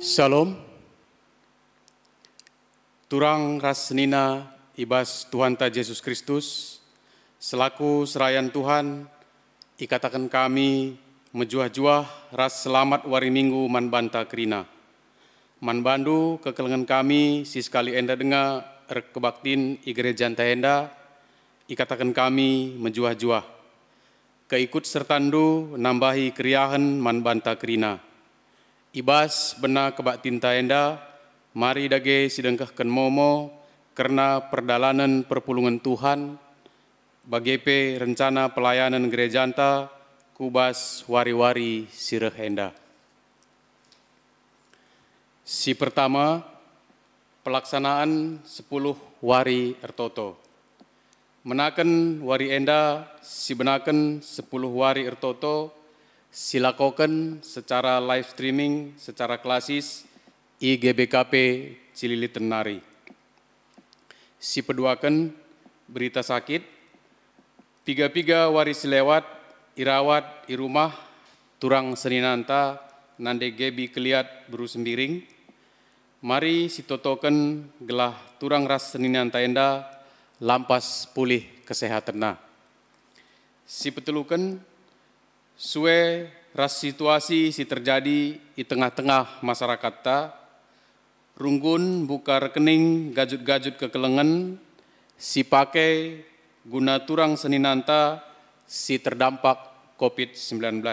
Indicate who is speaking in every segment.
Speaker 1: Salam. Turang rasnina ibas Tuhan ta Yesus Kristus, selaku serayan Tuhan, ikatakan kami mejuah-juah ras selamat wari minggu man banta kerina. Man bandu kekelengan kami si sekali enda denga kebaktin i gereja anta enda, ikatakan kami mejuah-juah. Keikut sertandu nambahi kriahan man banta kerina. Ibas bena kebaktin ta enda, mari dage sidengkahkan momo karena perdalanan perpulungan Tuhan, bagepe rencana pelayanan gereja anta kubas wari-wari sireh enda. Si pertama, pelaksanaan 10 wari ertoto. Menaken wari enda, si benaken 10 wari ertoto, silakoken secara live streaming, secara klasis, IGBKP Cilili Tenari. Si peduaken berita sakit, piga-piga wari silewat, irawat, irumah, turang seninanta, nande gebi keliat beru sembiring. Mari sitotoken gelah turang ras seninanta enda, lampas pulih kesehatanna. Si peteluken, suwe ras situasi si terjadi di tengah-tengah masyarakat ta, runggun buka rekening gajut-gajut kekelengan, si pakai guna turang seninanta si terdampak COVID-19.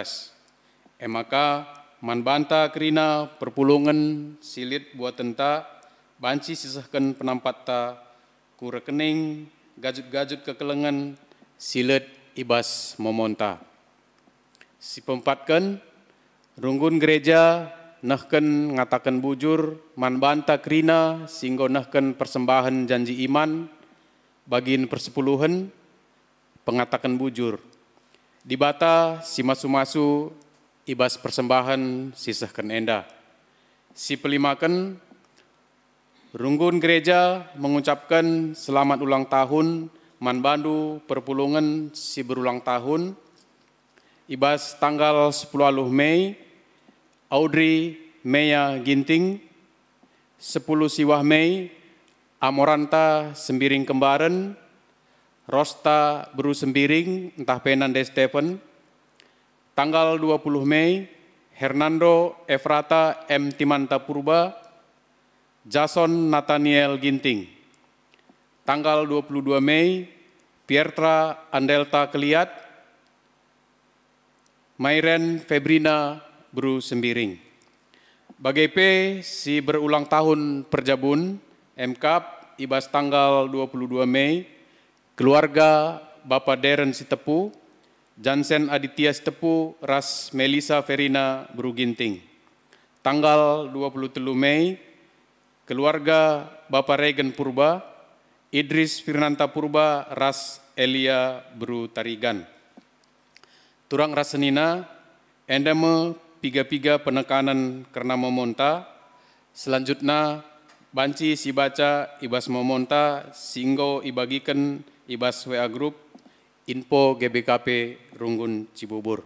Speaker 1: Maka man banta kerina perpulungan silit buat tenta, banci sisahkan penampat ta, ku rekening gajut-gajut kekelengan silit ibas momonta. Si pempatkan, runggun gereja nahken ngatakan bujur, man banta kerina singgo nahken persembahan janji iman, bagin persepuluhan, pengatakan bujur. Di bata si masu-masu ibas persembahan sisahkan enda. Si pelimakan, runggun gereja mengucapkan selamat ulang tahun, man bandu perpulungan si berulang tahun, ibas tanggal 10 Mei, Audrey Meya Ginting, 10 Siwah Mei, Amoranta Sembiring Kembaran, Rosta Beru Sembiring, entah penan de Stephen, tanggal 20 Mei, Hernando Efrata M. Timanta Purba, Jason Nathaniel Ginting, tanggal 22 Mei, Piertra Andelta Keliat, Mairen Febrina Beru Sembiring. Bagai si berulang tahun perjabun, MKAP ibas tanggal 22 Mei, keluarga Bapak Deren Sitepu, Jansen Aditya Sitepu, ras Melisa Verina Beru Ginting. Tanggal 23 Mei, keluarga Bapak Regen Purba, Idris Firnanta Purba, ras Elia Beru Tarigan. Turang rasenina, endeme piga-piga penekanan karena memonta, selanjutnya banci si baca ibas memonta, singgo ibagikan ibas WA Group, info GBKP Runggun Cibubur.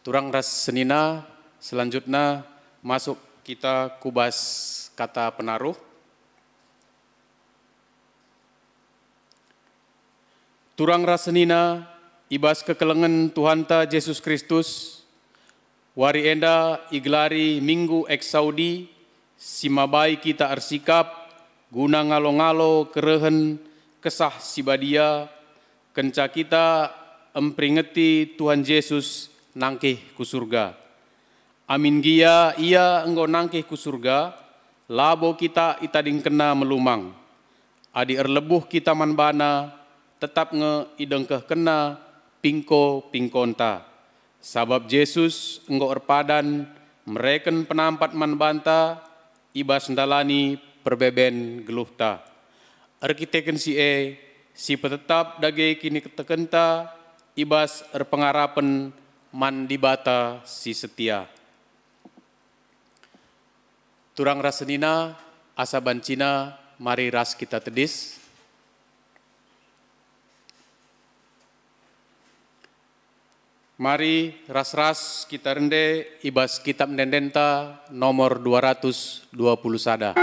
Speaker 1: Turang rasenina, selanjutnya masuk kita kubas kata penaruh. Turang rasenina, ibas kekelengan Tuhan ta Yesus Kristus, wari enda iglari minggu eksaudi, simabai kita arsikap, guna ngalo-ngalo kerehen kesah sibadia, kenca kita empringeti Tuhan Yesus nangkih ku surga. Amin gia ia enggo nangkih ku surga, labo kita itading kena melumang. Adi erlebuh kita manbana, tetap ngeidengkeh kena, pingko-pingkonta. Sabab Yesus enggo erpadan mereken penampat man banta ibas ndalani perbeben geluhta. Arkiteken si petetap dage kini ketekenta ibas erpengarapen man dibata si setia. Turang rasenina asa bancina mari ras kita tedis. Mari ras-ras kita rende ibas kitab mendendenta nomor 220 sada.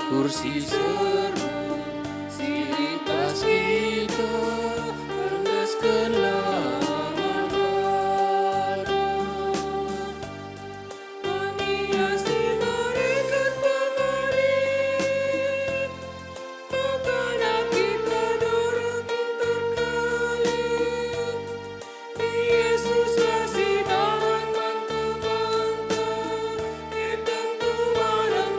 Speaker 2: Kursi seru, silih pas kita, rendaskanlah mana. Menghiasi mereka pengarit, makanan kita dorong terkelin. Yesus kasih dan mantap-mantap, tentu malam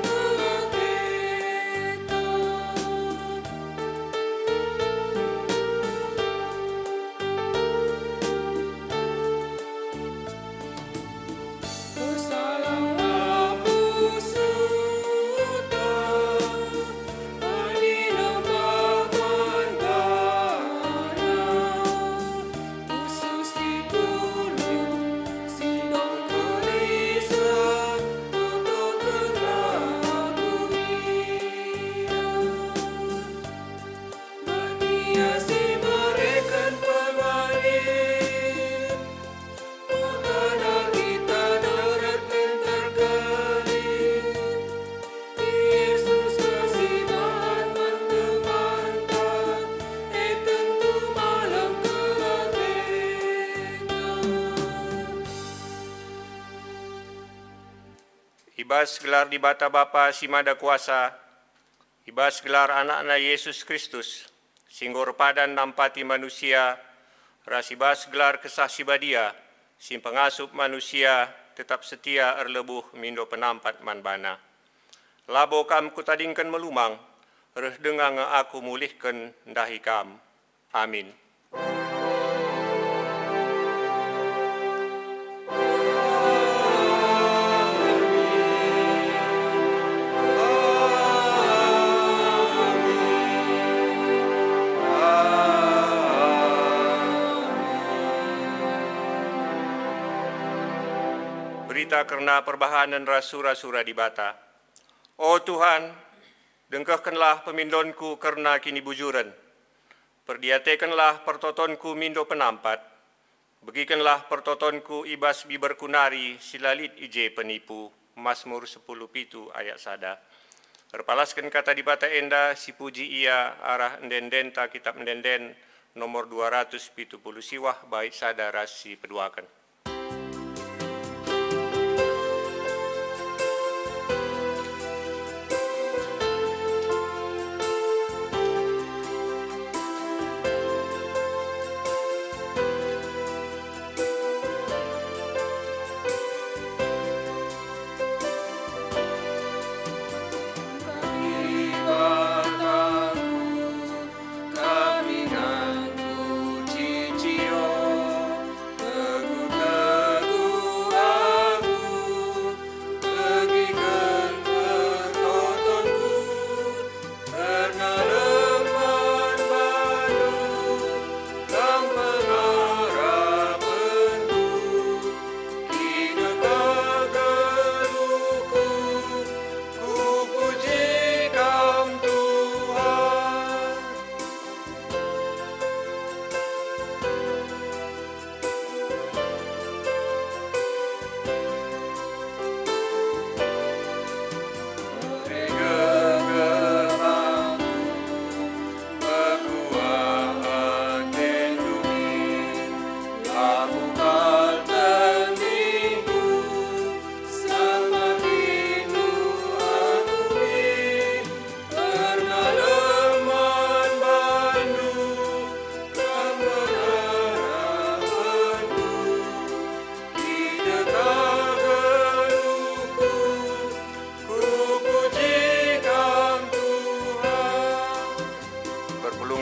Speaker 3: Ibas gelar di bata Bapa Simada Kuasa, ibas gelar anak-anak Yesus Kristus, singgor padan nampati manusia, ras ibas gelar kesah sibadia, sim pengasup manusia, tetap setia erlebuh mindo penampat manbana. Labo kam kutadingkan melumang, reh dengang aku mulihkan ndahi kam. Amin. Berita kerana perbahanan rasura-sura di bata. Oh Tuhan, dengkahkanlah pemindonku kerana kini bujuran. Perdiatekanlah pertotonku mindo penampat. Begikanlah pertotonku ibas biber kunari silalit ije penipu. Mazmur 10:7 ayat sada. Berpalaskan kata di bata enda si puji ia arah endendenta kitab endenden nomor 270 siwah bait sada rasi peduakan.
Speaker 2: Kami ngaku cicio, teguh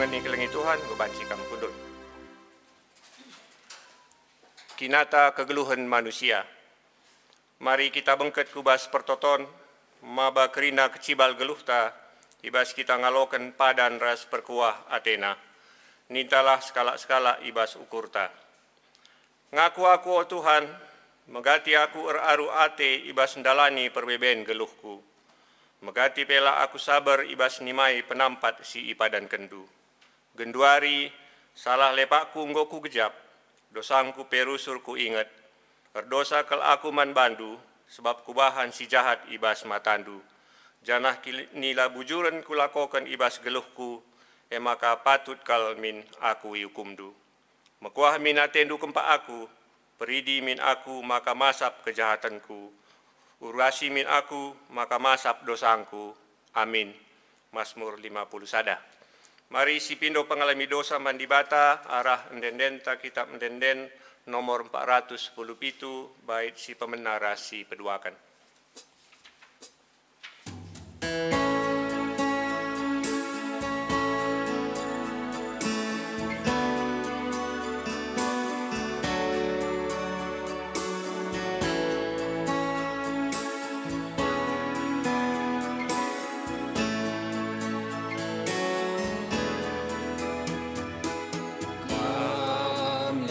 Speaker 3: perpulungan ni kelengi Tuhan membancikan kudut. Kinata kegeluhan manusia. Mari kita bengket kubas pertoton, maba kerina kecibal geluhta, ibas kita ngalokan padan ras perkuah Athena. Nintalah skala-skala ibas ukurta. Ngaku aku, oh Tuhan, megati aku eraru ate ibas ndalani perbeben geluhku. Megati pela aku sabar ibas nimai penampat si ipadan kendu. Genduari, salah lepakku nggoku gejap, dosangku perusur ku ingat. Berdosa kel aku man bandu, sebab kubahan si jahat ibas matandu. Janah nila bujuran kulakokan ibas geluhku, maka patut kal min aku hukumdu. Mekuah min atendu kempa aku, peridi min aku maka masap kejahatanku. Urasi min aku maka masap dosangku. Amin. Mazmur 50 sada. Mari si pindo pengalami dosa mandibata arah endenden ta kitab endenden nomor 417 bait si pemenara si peduakan.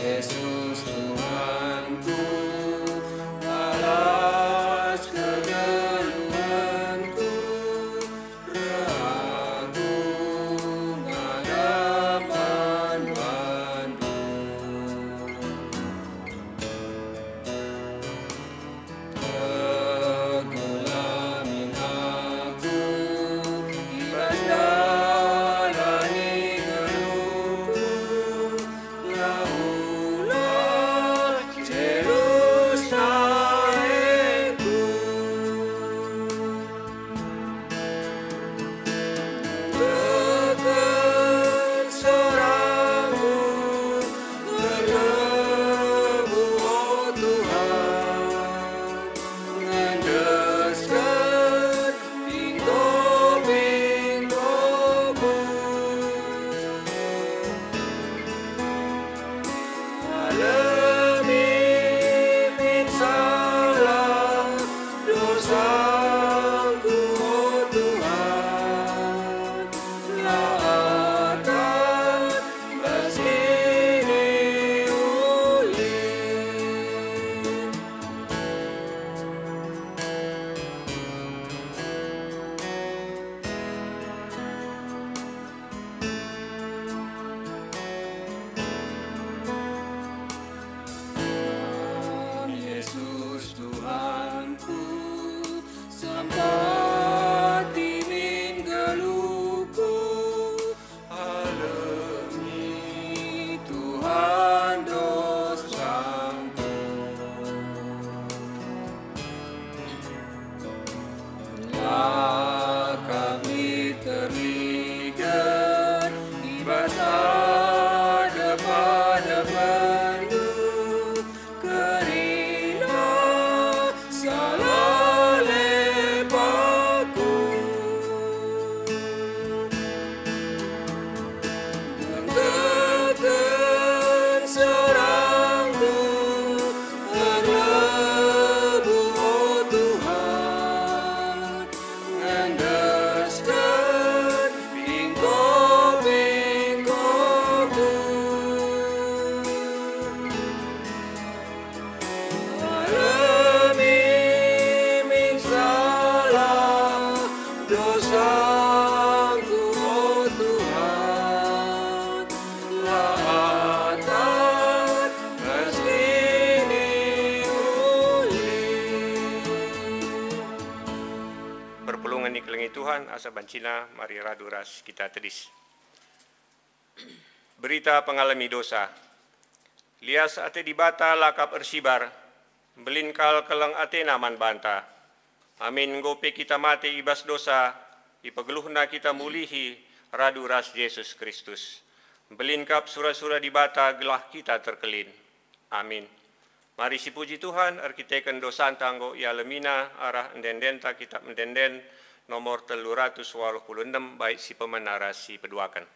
Speaker 2: Yesus Tuhanku, balas kegeluhanku, ragu hadapan bandu. Tegulamin aku, ibas dalani geluhku, laulah Yerusalemku. Tekan sorangku, berlebu oh Tuhan, ngandeskan pinggo-pinggoku. Alami min salah dosaku, oh Tuhan, laatan meski ulin. Yesus Tuhanku, sampati min geluhku, alami Tuhan dosaku. Lah kami terikat ibas ada pada bandu, kerina salah lepakku. Tekan sorangku, berlebu oh Tuhan, ngandeskan pinggo-pinggoku. Alami min salah dosaku, oh Tuhan, laatan meski ulin.
Speaker 3: Perpulungan ni kelengi Tuhan asa bancina mari radu ras kita tedis. Berita pengalami dosa. Lias ate dibata lakap ersibar, belinkal keleng Athena man banta. Amin ngope kita mati ibas dosa, ipageluhna kita mulihi radu ras Yesus Kristus. Belinkap sura-sura dibata gelah kita terkelin. Amin. Mari si puji Tuhan, arkiteken dosan tanggo ia lemina arah endenden ta kitab endenden nomor 386 baik si pemenara si peduakan.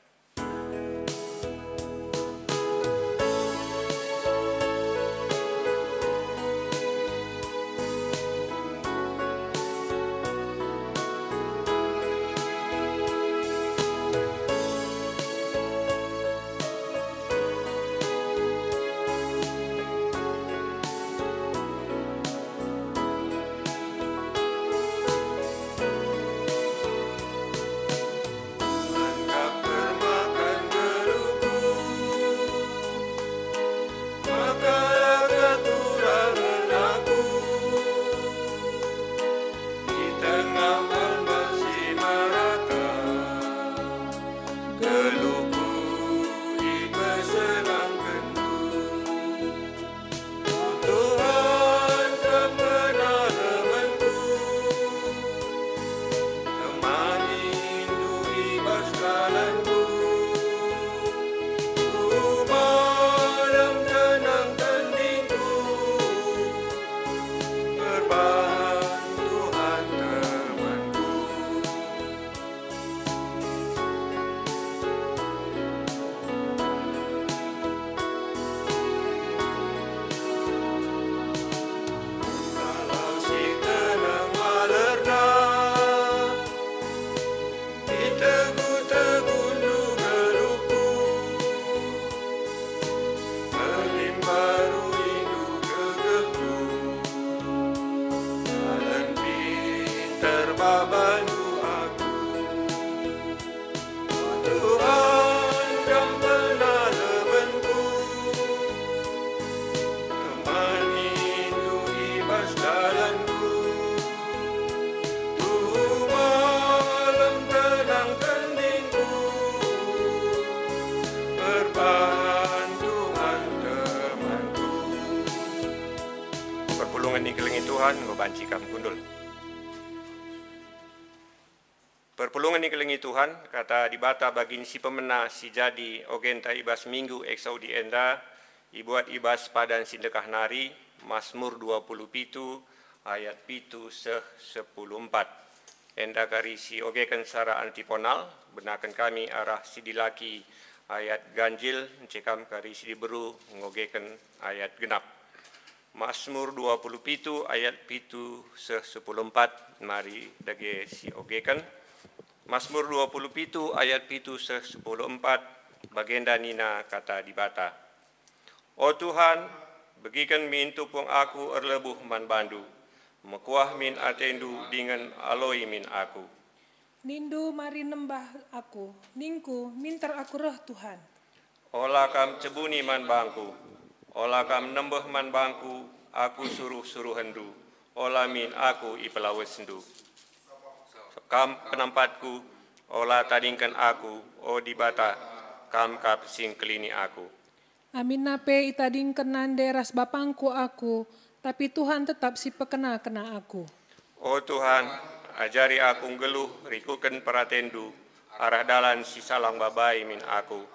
Speaker 2: dalanku. Malam tenang teningku, berbahan Tuhan temanku. Kalau si tenang malerna, di teguh-teguh geluhku, melimbaru rindu gegehku, jalan pintar babantu aku. Oh Tuhan, Kau pernah lebenku, temani ibas dalanku. Malam tenang teningku, berbahan Tuhan temanku.
Speaker 3: Perpulungan ni kelengi Tuhan membanci kam kundul. Perpulungan ni kelengi Tuhan kata dibata bagin si pemena si jadi ogenta ibas minggu eksau di enda ibuat ibas padan sindekah nari Mazmur 27 ayat 7-10-4. Enda kari si ogekan secara antiponal benakan kami arah si dilaki ayat ganjil cekam kari si diberu ngogekan ayat genap. Mazmur 27 ayat 7-10-4 mari dage si ogekan. Mazmur 27 ayat 7-10-4 bagenda nina kata dibata. O Tuhan, begikan min tupung aku erlebuh man bandu, mekuah min atendu dengan aloi min aku.
Speaker 4: Nindu mari nembah aku, ningku minter aku roh Tuhan.
Speaker 3: Ola kam cebuni man bangku, ola kam nembah man bangku, aku suruh-suruh hendu, ola min aku ipelawes hendu. Kam penampatku, ola tadingkan aku, o dibata, kam kap sing kelini aku.
Speaker 4: Amin nape itading kenan deras bapangku aku, tapi Tuhan tetap si pekena-kena aku.
Speaker 3: O Tuhan, ajari aku geluh, rikuken paratendu, arah dalan si salang babai min aku,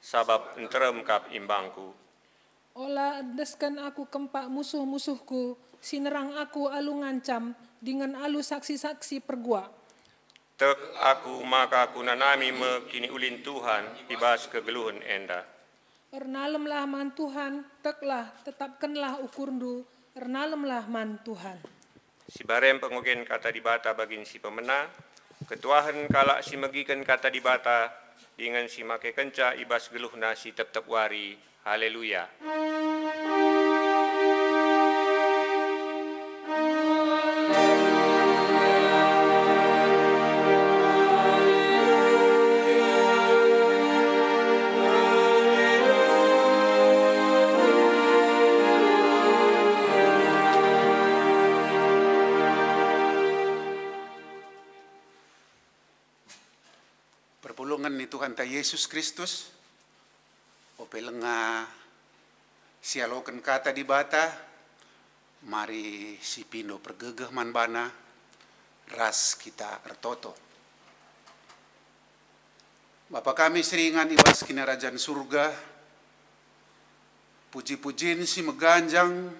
Speaker 3: sabab enterem kap imbangku.
Speaker 4: Ola deskan aku kempak musuh-musuhku, sinerang aku alu ngancam, dengan alu saksi-saksi pergua.
Speaker 3: Tek aku maka aku nanami me kini ulin Tuhan, ibas kegeluhan enda.
Speaker 4: Ernalemlah man Tuhan, teklah tetapkanlah ukurndu, ernalemlah man Tuhan.
Speaker 3: Si barem pengogen kata dibata bagin si pemena, ketuahan kalak si megikan kata dibata, dengan si make kenca ibas geluhna si tep-tep wari. Haleluya.
Speaker 5: Perpulungan ni Tuhan ta Yesus Kristus, opelenga sialokan kata di bata, mari si pindo pergegeh man bana, ras kita ertoto. Bapa kami seringan ibas kina Rajan surga, puji-pujin si meganjang,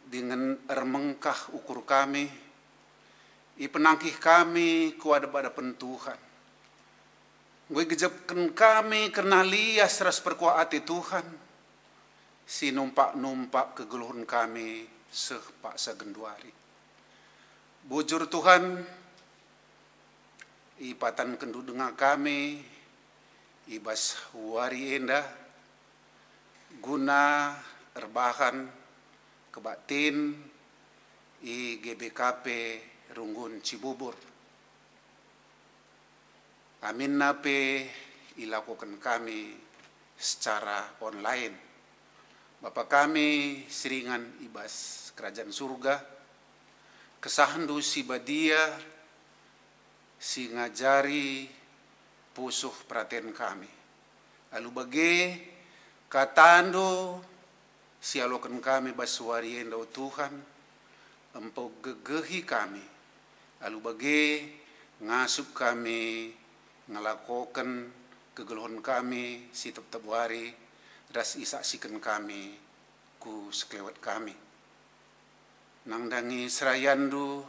Speaker 5: dengan ermengkah ukur kami, ipenangkih kami kuada-pada Tuhan. Gue gejapkan kami karena lias ras perkuah hati Tuhan. Si numpak-numpak kegeluhan kami sepak segenduari. Bujur Tuhan, ipatan kendu dengar kami, ibas wari enda, guna erbahan kebatin, i GBKP Runggun Cibubur. Amin nape ilakukan kami secara online. Bapa kami seringan ibas kerajaan surga, kesahandu si badia, si ngajari pusuh perhatian kami. Lalu bagi katando si alokan kami baswari enda Tuhan, empau gegehi kami. Lalu bagi ngasup kami ngelakokan kegeluhan kami si tetap wari das isaksikan kami ku sekelewat kami. Nangdangi serayandu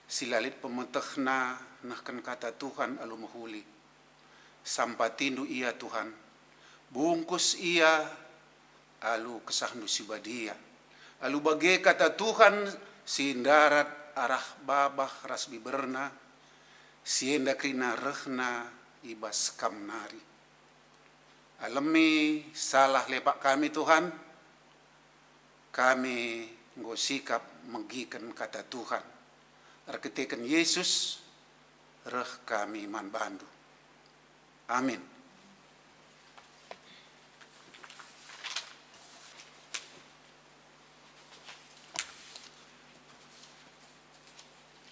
Speaker 5: silalit pemetehna nahkan kata Tuhan alu mahuli. Sampatindu ia Tuhan, bungkus ia alu kesahnu sibadia. Alu bagai kata Tuhan sindarat arah babah ras biberna, sienda krina rehna ibas kamnari. Alami salah lepak kami Tuhan, kami nggo sikap megikan kata Tuhan. Arkiteken Yesus, reh kami man bandu. Amin.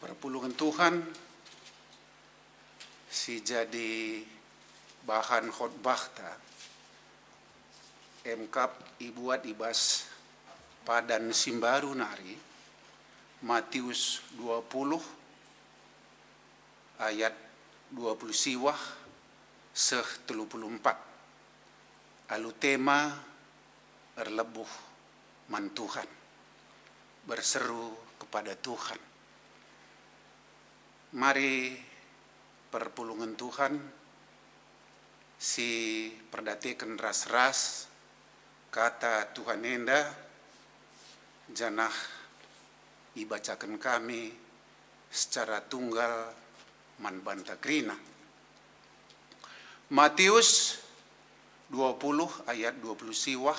Speaker 5: Perpulungan Tuhan, si jadi bahan khotbah ta, emkap ibuat ibas padan simbaru nari, Matius 20 ayat 20 siwah seh 34. Alu tema erlebuh man Tuhan, berseru kepada Tuhan. Mari perpulungan Tuhan si perdatekan ras-ras kata Tuhan enda janah ibacakan kami secara tunggal man banta krina. Matius 20 ayat 20 siwah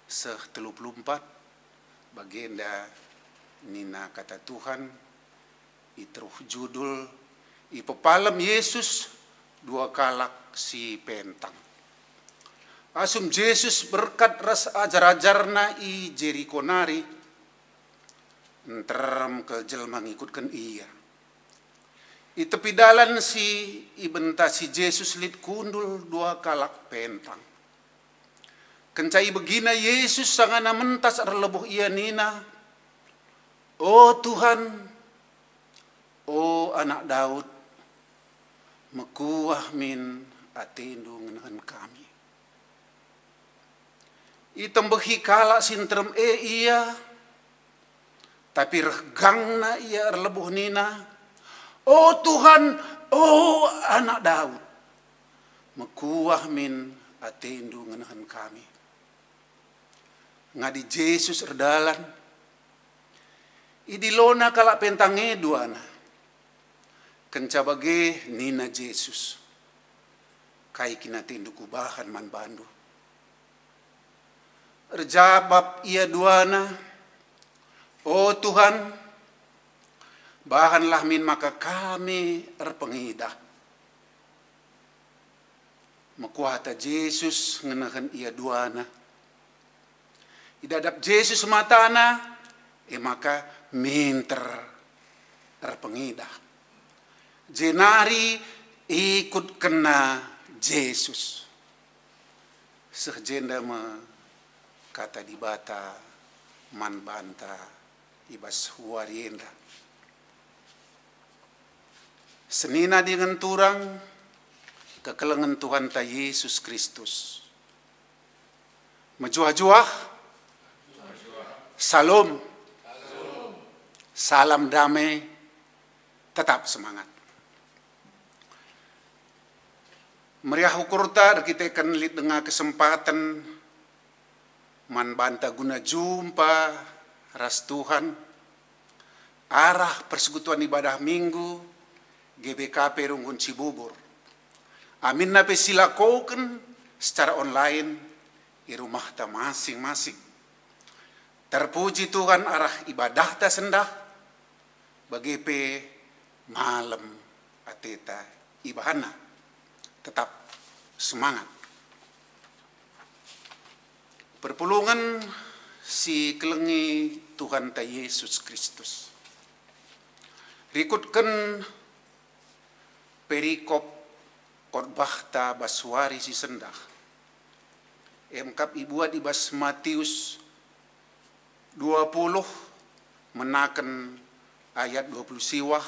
Speaker 5: seh 34 bagenda nina kata Tuhan itruh judul ipepalem Yesus dua kalak si pentang. Asum Yesus berkat ras ajar-ajarna i Jeriko nari, enteram ke jelma ngikutkan iya. I tepi dalan si ibenta si Yesus lit kundul dua kalak pentang. Kencai begina Yesus sangana mentas arlebuh iya nina. Oh Tuhan, oh anak Daud, mekuah min atindu ngenahan kami. Itembehi kala sintrem iya, tapi regangna ia erlebuh nina. Oh Tuhan, oh anak Daud, mekuah min atindu ngenahan kami. Ngadi Yesus erdalan, idilona kala pentange duana. Kencabage nina Yesus, kai kina tindu kubahan man bandu. Erjabab ia duana, oh Tuhan, bahanlah min maka kami erpengidah. Mekuata Yesus ngenahan ia duana. Idadap Yesus matana, maka minter erpengidah. Jenari ikut kena Yesus. Sejenda kata di bata man banta ibas warienda. Senina dengan turang kekelengan Tuhan ta Yesus Kristus. Mejuah-juah. Salam. Salam damai. Tetap semangat. Meriah ukurta kita akan lihat dengan kesempatan man banta guna jumpa ras Tuhan arah persekutuan ibadah minggu GBKP Runggun Cibubur. Amin nape silakoken secara online di rumah ta masing-masing. Terpuji Tuhan arah ibadah ta sendah bagi malam ateta ibahana. Tetap semangat. Perpulungan si kelengi Tuhan ta Yesus Kristus. Rikutkan perikop khotbah ta baswari si sendah. Emkap ibuat ibas Matius 20 menaken ayat 20 siwah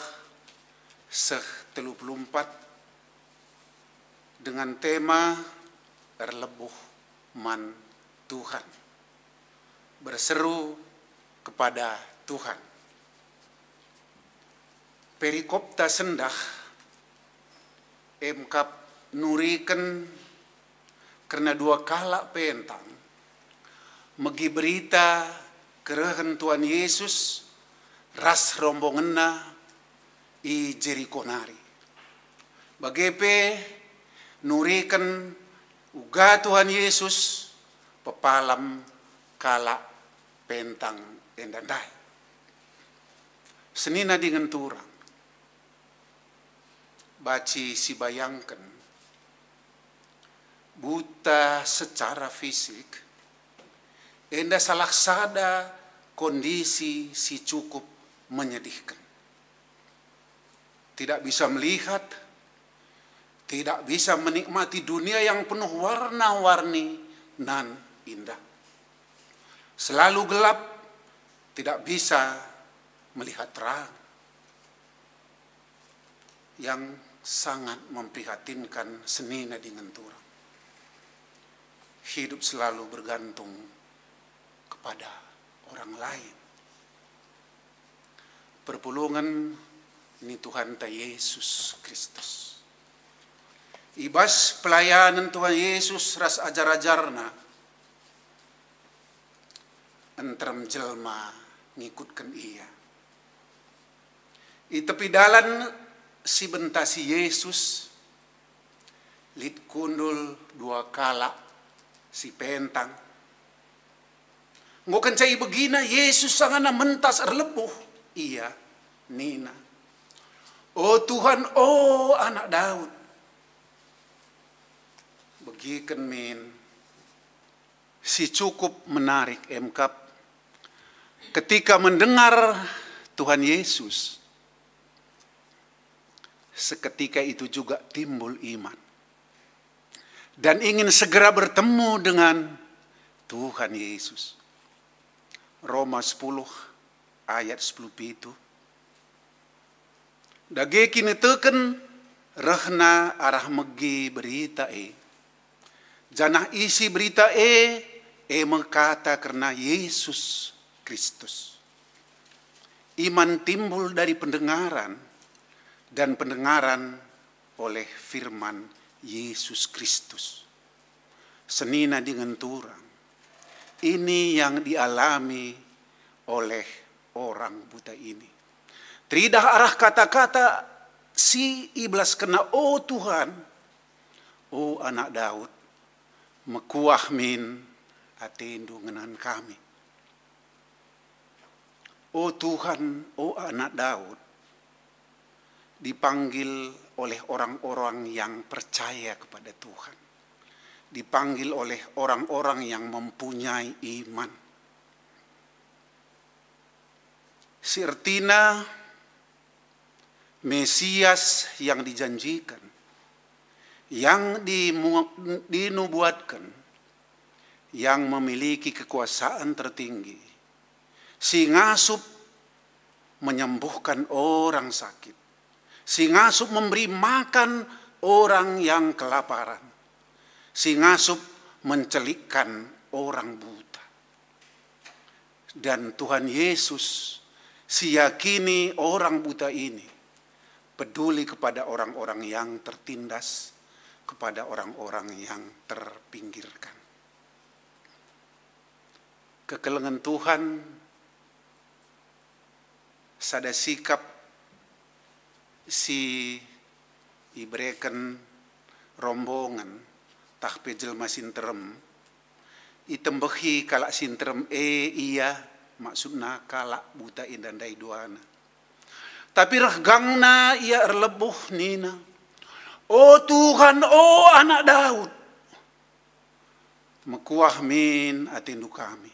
Speaker 5: seh 34 dengan tema Erlebuh Man Tuhan, berseru kepada Tuhan. Perikopta sendah emkap nuriken karena 2 kala pentang megi berita kerehen Tuhan Yesus ras rombongenna i Jerikonari. Bagepe nuriken uga Tuhan Yesus pepalam kala pentang endandai. Senina dengan turang baci si bayangkan buta secara fisik enda salah sada kondisi si cukup menyedihkan. Tidak bisa melihat, tidak bisa menikmati dunia yang penuh warna-warni nan indah. Selalu gelap, tidak bisa melihat terang. Yang sangat memprihatinkan senina dengan turang. Hidup selalu bergantung kepada orang lain. Perpulungan ini Tuhan ta Yesus Kristus. Ibas pelayanan Tuhan Yesus ras ajar-ajarna entrem jelma ngikutkan ia. I tepi dalan si bentasi Yesus lit kundul 2 kala si pentang. Ngo kencai begina Yesus sangana mentas erlebuh iya nina. Oh Tuhan, oh anak Daud. Begiken min si cukup menarik emkap ketika mendengar Tuhan Yesus. Seketika itu juga timbul iman. Dan ingin segera bertemu dengan Tuhan Yesus. Roma 10 ayat 10 itu. Dage kini teken rehna arah megi berita Janah isi berita mengkata karena Yesus Kristus. Iman timbul dari pendengaran. Dan pendengaran oleh firman Yesus Kristus. Senina dengan turang. Ini yang dialami oleh orang buta ini. Tidak arah kata-kata si iblis kena, oh Tuhan, oh anak Daud, mekuah min atendu ngenan kami. Oh Tuhan, oh anak Daud, dipanggil oleh orang-orang yang percaya kepada Tuhan. Dipanggil oleh orang-orang yang mempunyai iman. Sirtina Mesias yang dijanjikan, yang dinubuatkan, yang memiliki kekuasaan tertinggi, si ngasup menyembuhkan orang sakit, si ngasup memberi makan orang yang kelaparan. Si ngasup mencelikkan orang buta. Dan Tuhan Yesus siyakini orang buta ini peduli kepada orang-orang yang tertindas, kepada orang-orang yang terpinggirkan. Kekelengan Tuhan sada sikap si ibreken rombongan tahpe jelma sinterem itembehi kalak sinterem iya maksudna kalak buta indandai duana. Tapi rahgangna ia erlebuh nina. Oh Tuhan, oh anak Daud, mekuah min atindu kami.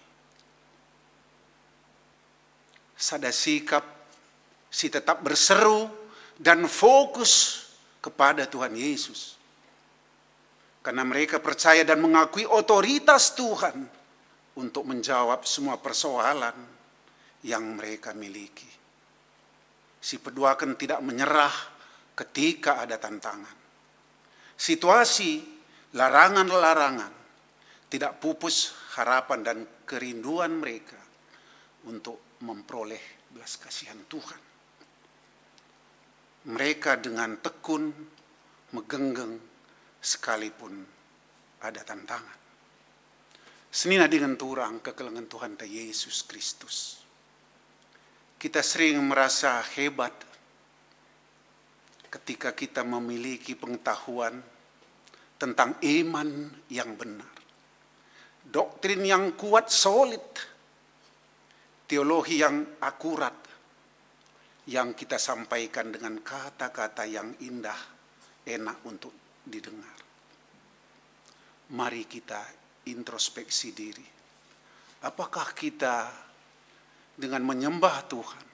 Speaker 5: Sada sikap si tetap berseru dan fokus kepada Tuhan Yesus. Karena mereka percaya dan mengakui otoritas Tuhan untuk menjawab semua persoalan yang mereka miliki. Si peduakan tidak menyerah ketika ada tantangan. situasi, larangan-larangan, tidak pupus harapan dan kerinduan mereka untuk memperoleh belas kasihan Tuhan. Mereka dengan tekun megenggeng sekalipun ada tantangan. Senina dengan turang kekelengan Tuhan ta Yesus Kristus. Kita sering merasa hebat ketika kita memiliki pengetahuan tentang iman yang benar. Doktrin yang kuat, solid. Teologi yang akurat. Yang kita sampaikan dengan kata-kata yang indah, enak untuk didengar. Mari kita introspeksi diri. Apakah kita dengan menyembah Tuhan,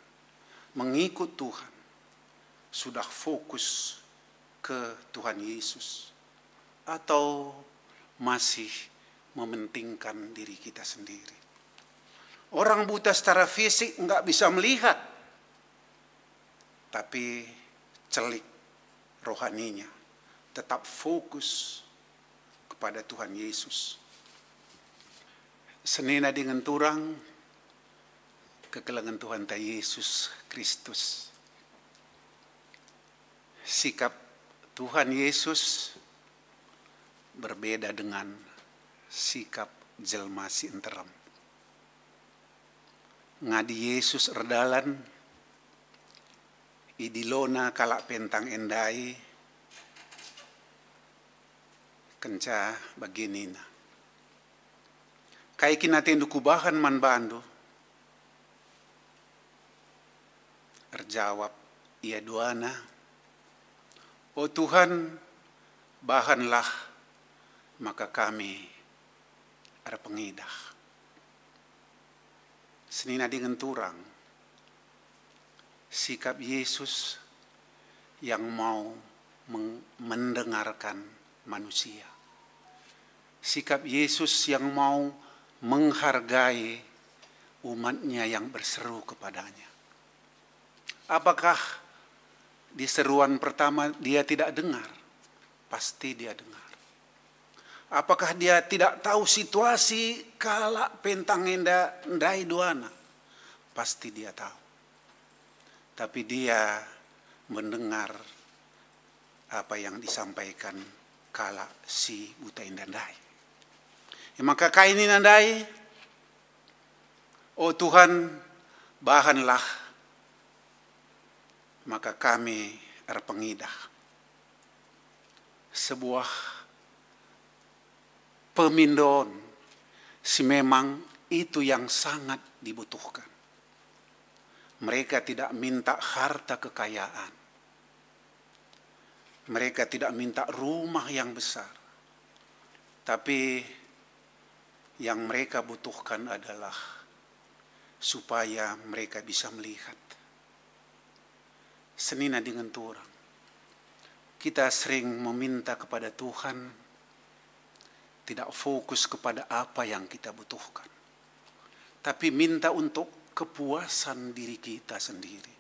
Speaker 5: mengikut Tuhan, sudah fokus ke Tuhan Yesus? Atau masih mementingkan diri kita sendiri? Orang buta secara fisik nggak bisa melihat, tapi celik rohaninya tetap fokus kepada Tuhan Yesus. Senina dengan turang kekelengan Tuhan ta Yesus Kristus. Sikap Tuhan Yesus berbeda dengan sikap jelma si enterem. Ngadi Yesus erdalan, idilona kalak pentang endai, kenca baginina. Kai kina tendu kubahan man bandu. Terjawab, ia duana, oh Tuhan, bahanlah maka kami ada pengidah. Senina dengan turang, sikap Yesus yang mau mendengarkan manusia. Sikap Yesus yang mau menghargai umatnya yang berseru kepadanya. Apakah di seruan pertama dia tidak dengar? Pasti dia dengar. Apakah dia tidak tahu situasi kala pentang endai duana? Pasti dia tahu. Tapi dia mendengar apa yang disampaikan kala si buta indandai. Maka kaini nandai, oh Tuhan, bahanlah maka kami erpengidah. Sebuah pemindon, si memang itu yang sangat dibutuhkan. Mereka tidak minta harta kekayaan. Mereka tidak minta rumah yang besar. Tapi yang mereka butuhkan adalah supaya mereka bisa melihat. Senina dengan turang, kita sering meminta kepada Tuhan, tidak fokus kepada apa yang kita butuhkan. Tapi minta untuk kepuasan diri kita sendiri.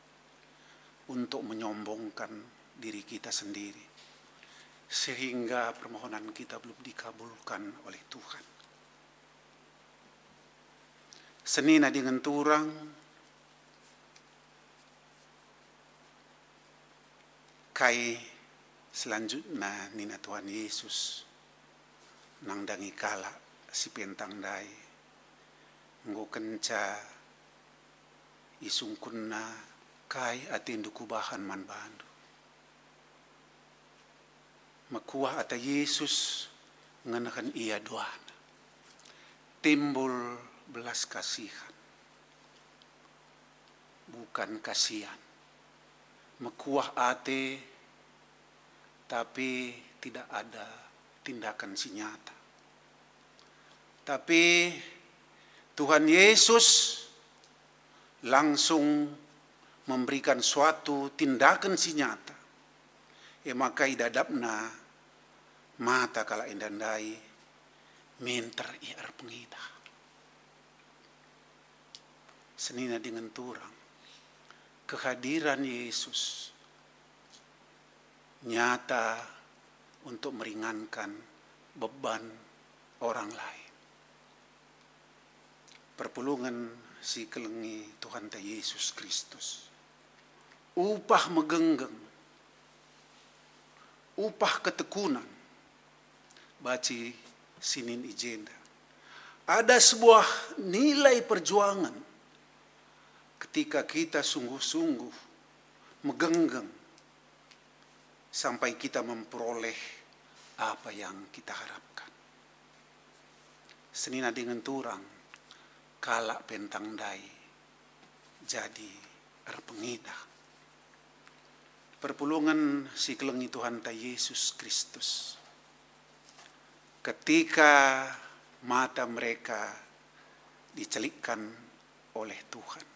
Speaker 5: Untuk menyombongkan diri kita sendiri. Sehingga permohonan kita belum dikabulkan oleh Tuhan. Senina dengan turang, kai selanjutnya nina Tuhan Yesus nang dangi kala si pentang dai nggo kenca isungkunna kai atindu kubahan man bandu. Makuah ata Yesus nganakan ia doana. Timbul belas kasihan. Bukan kasihan. Makuah ate tapi tidak ada tindakan si nyata. Tapi Tuhan Yesus langsung memberikan suatu tindakan si nyata. Maka idadapna mata kala indandai minter iar pengidah. Senina dengan turang kehadiran Yesus nyata untuk meringankan beban orang lain. Perpulungan si kelengi Tuhan ta Yesus Kristus. Upah megenggeng, upah ketekunan, baci sinin ijenda. Ada sebuah nilai perjuangan ketika kita sungguh-sungguh megenggeng sampai kita memperoleh apa yang kita harapkan. Senina dengan turang, kalak pentang dai, jadi erpengida. Perpulungan si kelengi Tuhan ta Yesus Kristus. Ketika mata mereka dicelikkan oleh Tuhan,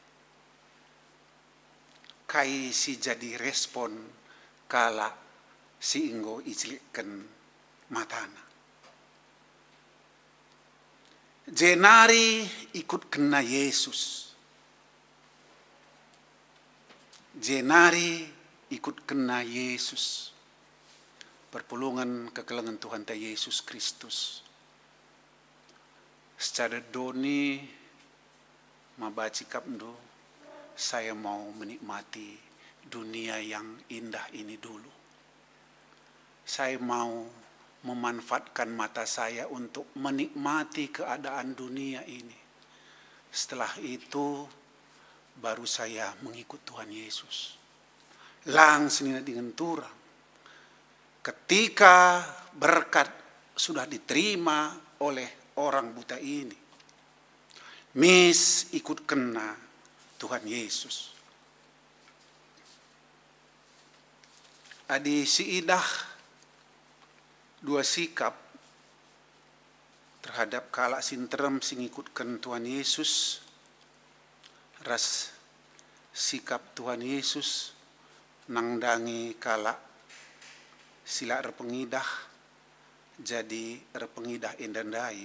Speaker 5: kai si jadi respon kala si inggo icelikkan matana. Jenari ikut kena Yesus. Jenari ikut kena Yesus. Perpulungan kekelengan Tuhan ta Yesus Kristus. Secara doni mabaci kapndo, saya mau menikmati dunia yang indah ini dulu. Saya mau memanfaatkan mata saya untuk menikmati keadaan dunia ini. Setelah itu baru saya mengikut Tuhan Yesus. Langsung dengan turang. Ketika berkat sudah diterima oleh orang buta ini, mis ikut kena Tuhan Yesus. Adi si idah dua sikap terhadap kalak sinterem sing ikutkan Tuhan Yesus. Ras sikap Tuhan Yesus nangdangi kalak sila erpengidah jadi erpengidah indandai.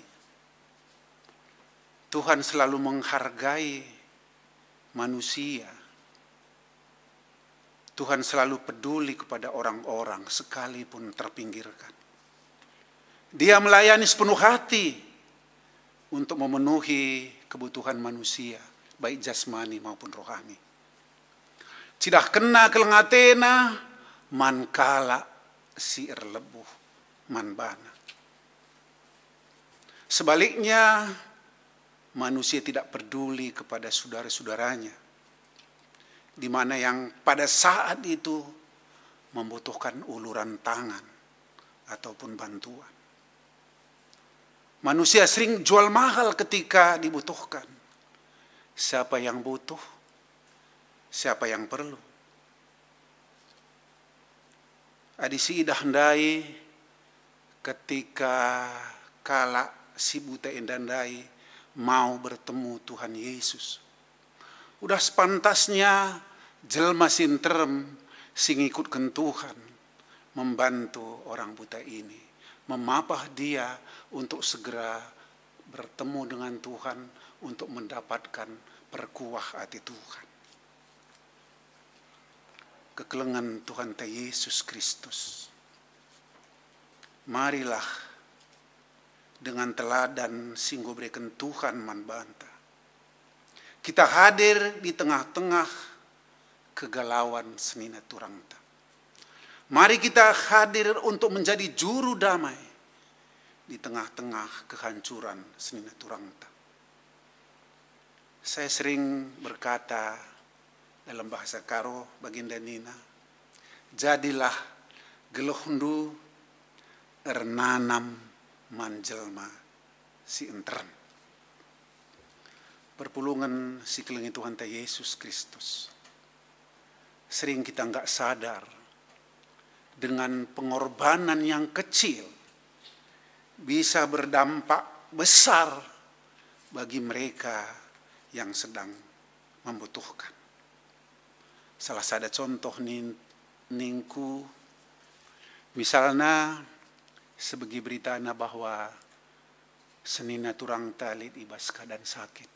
Speaker 5: Tuhan selalu menghargai manusia. Tuhan selalu peduli kepada orang-orang sekalipun terpinggirkan. Dia melayani sepenuh hati untuk memenuhi kebutuhan manusia, baik jasmani maupun rohani. Cidah kena kelengatena, man kala si erlebuh, man bana. Sebaliknya, manusia tidak peduli kepada saudara-saudaranya, di mana yang pada saat itu membutuhkan uluran tangan ataupun bantuan. Manusia sering jual mahal ketika dibutuhkan. Siapa yang butuh, siapa yang perlu. Adisi idah handai ketika kala si buta indandai mau bertemu Tuhan Yesus. Udah sepantasnya jelma sinterem sing ikutkan Tuhan membantu orang buta ini, memapah dia untuk segera bertemu dengan Tuhan untuk mendapatkan perkuah hati Tuhan. Kekelengan Tuhan ta Yesus Kristus. Marilah dengan teladan singgo berikan Tuhan manbanta. Kita hadir di tengah-tengah kegalauan senina turangta. Mari kita hadir untuk menjadi juru damai di tengah-tengah kehancuran senina turangta. Saya sering berkata dalam bahasa Karo Baginda Nina, jadilah gelohundu ernanam manjelma si enteren. Perpulungan si kelengi Tuhan ta Yesus Kristus. Sering kita enggak sadar dengan pengorbanan yang kecil bisa berdampak besar bagi mereka yang sedang membutuhkan. Salah satu contoh ningku, misalnya sebagi beritana bahwa senina turang talit ibas keadaan sakit.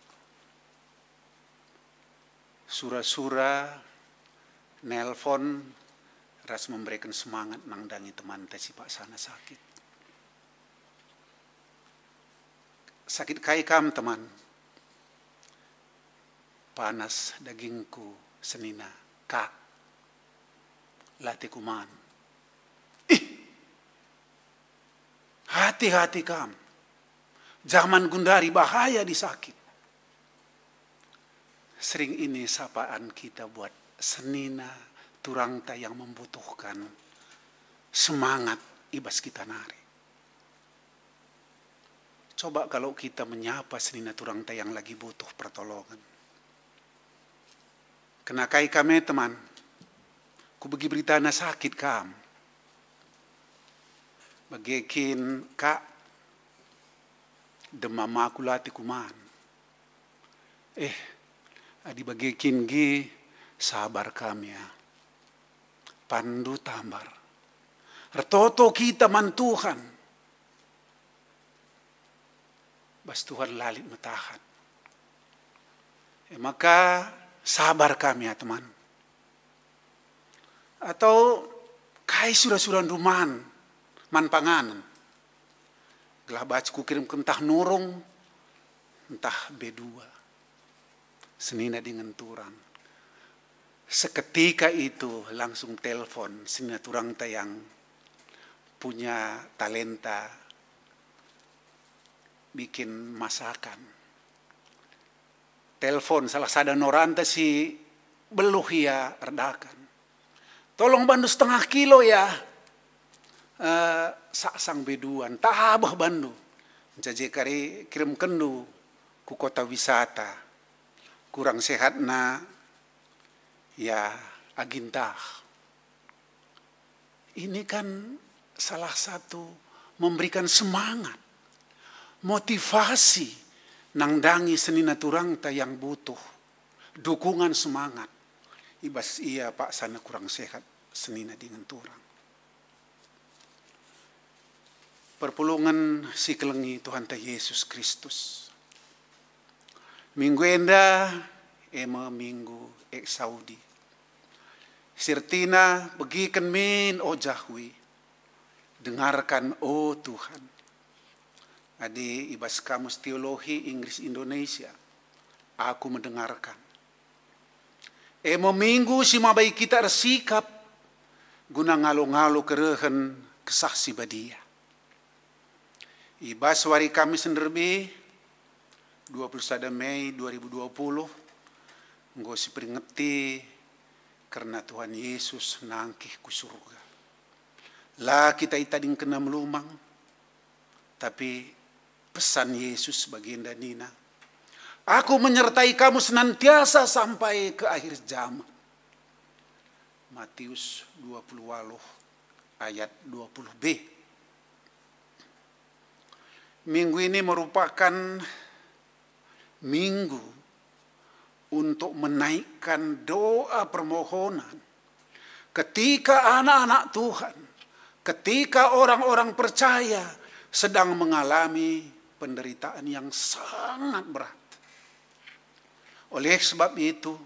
Speaker 5: Sura-sura nelpon ras memberikan semangat nangdangi teman si Pak sana sakit. Sakit kai kam teman. Panas dagingku senina kak. Latih kuman. Hati-hati kam. Zaman gundari bahaya disakit. Sering ini sapaan kita buat senina turangta yang membutuhkan semangat ibas kita nari. Coba kalau kita menyapa senina turangta yang lagi butuh pertolongan. Kenakai kami teman, ku bagi berita na sakit kam. Bagikin kak, demam aku lati kuman. Adi bagikin gi sabar kami ya. Pandu tambar. Retoto kita man Tuhan. Bas Tuhan lalit matahan. Maka sabar kami ya teman. Atau kai surah-surah ruman. Man panganan. Gelah baca ku kirim ke entah nurung. Entah B2. Senina dengan turang. Seketika itu langsung telepon senina turang yang punya talenta bikin masakan. Telepon salah sada noranta si beluh ya redakan. Tolong bandu 1/2 kilo ya. Saksang beduan, tabah bandu. Jadi kari kirim kendu ku kota wisata. Kurang sehat na ya agintah. Ini kan salah satu memberikan semangat, motivasi nangdangi senina turangta yang butuh dukungan semangat. Ibas iya Pak sana kurang sehat senina dengan turang. Perpulungan si kelengi Tuhan ta Yesus Kristus. Minggu enda ema minggu Saudi. Sirtina begikan min o jahwi. Dengarkan o Tuhan. Adi ibas kamus teologi Inggris Indonesia. Aku mendengarkan. Ema minggu si mabai kita bersikap. Guna ngalo-ngalo kerehen kesaksi badia. Ibas wari kami senderbi 21 Mei 2020 nggo si peringeti karena Tuhan Yesus nangkih ku surga. Lah kita itading kena melumang tapi pesan Yesus baginda Nina. Aku menyertai kamu senantiasa sampai ke akhir zaman. Matius 20 ayat 20b. Minggu ini merupakan minggu untuk menaikkan doa permohonan. Ketika anak-anak Tuhan, ketika orang-orang percaya sedang mengalami penderitaan yang sangat berat. Oleh sebab itu,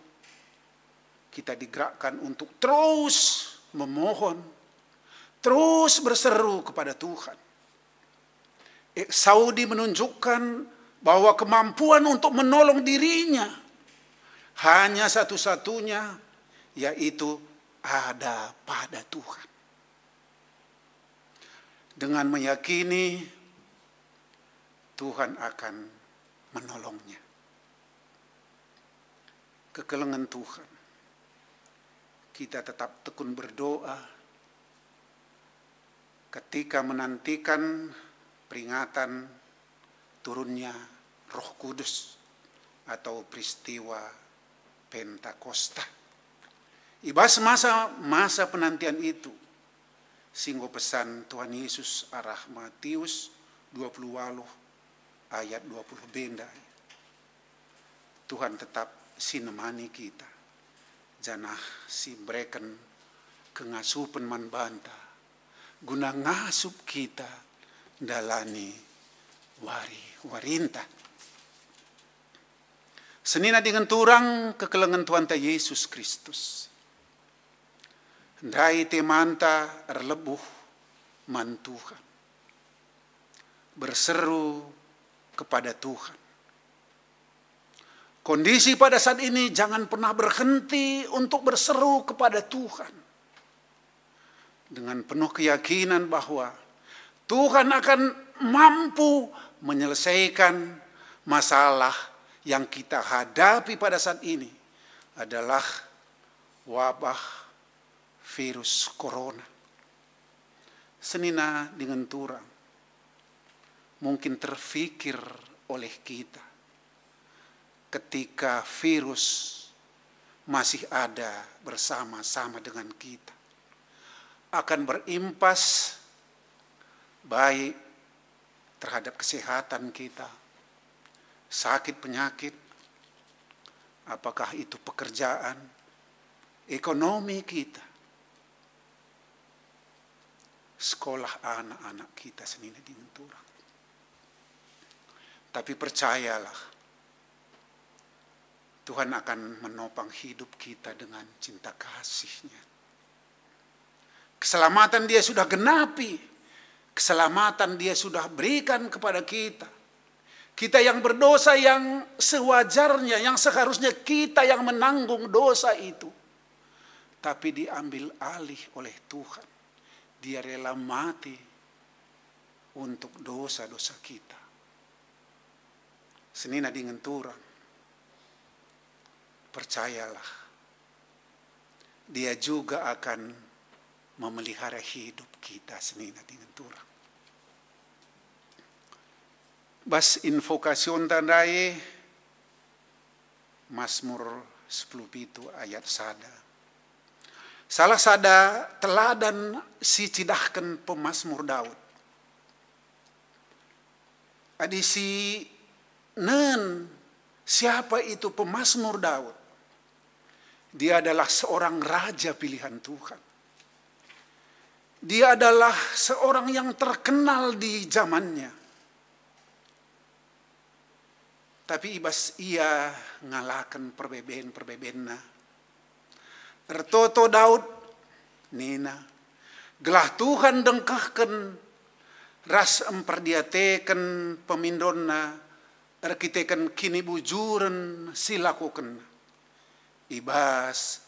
Speaker 5: kita digerakkan untuk terus memohon, terus berseru kepada Tuhan. Saudi menunjukkan bahwa kemampuan untuk menolong dirinya hanya satu-satunya, yaitu ada pada Tuhan. Dengan meyakini Tuhan akan menolongnya. Kekelengan Tuhan. Kita tetap tekun berdoa ketika menantikan peringatan turunnya Roh Kudus atau peristiwa Pentakosta. Ibas masa penantian itu, singgo pesan Tuhan Yesus arah Matius 20 ayat 20 benda. Tuhan tetap sinemani kita. Janah si breken kengasupan man banta. Guna ngasup kita dalani warinta. Senina dengan turang kekelengan Tuhan ta Yesus Kristus. Ndai temanta erlebuh man Tuhan. Berseru kepada Tuhan. Kondisi pada saat ini jangan pernah berhenti untuk berseru kepada Tuhan. Dengan penuh keyakinan bahwa Tuhan akan mampu menyelesaikan masalah yang kita hadapi pada saat ini adalah wabah virus corona. Senina dengan turang, mungkin terfikir oleh kita ketika virus masih ada bersama-sama dengan kita, akan berimpas baik terhadap kesehatan kita, sakit penyakit, apakah itu pekerjaan, ekonomi kita, sekolah anak-anak kita senina dengan turang. Tapi percayalah, Tuhan akan menopang hidup kita dengan cinta kasih-Nya. Keselamatan Dia sudah genapi. Keselamatan Dia sudah berikan kepada kita. Kita yang berdosa yang sewajarnya, yang seharusnya kita yang menanggung dosa itu. Tapi diambil alih oleh Tuhan. Dia rela mati untuk dosa-dosa kita. Senina dengan turang. Percayalah, Dia juga akan memelihara hidup kita senina dengan turang. Bas invokasyon tandai Mazmur 10 ayat sada. Salah sada teladan si cidahkan pemazmur Daud. Adisi nen siapa itu pemazmur Daud? Dia adalah seorang raja pilihan Tuhan. Dia adalah seorang yang terkenal di zamannya. Tapi ibas ia ngalahkan perbeben-perbebenna. Ertoto Daud nina. Gelah Tuhan dengkahkan ras emperdiateken pemindonna. Erkiteken kini bujuren silakukan. Ibas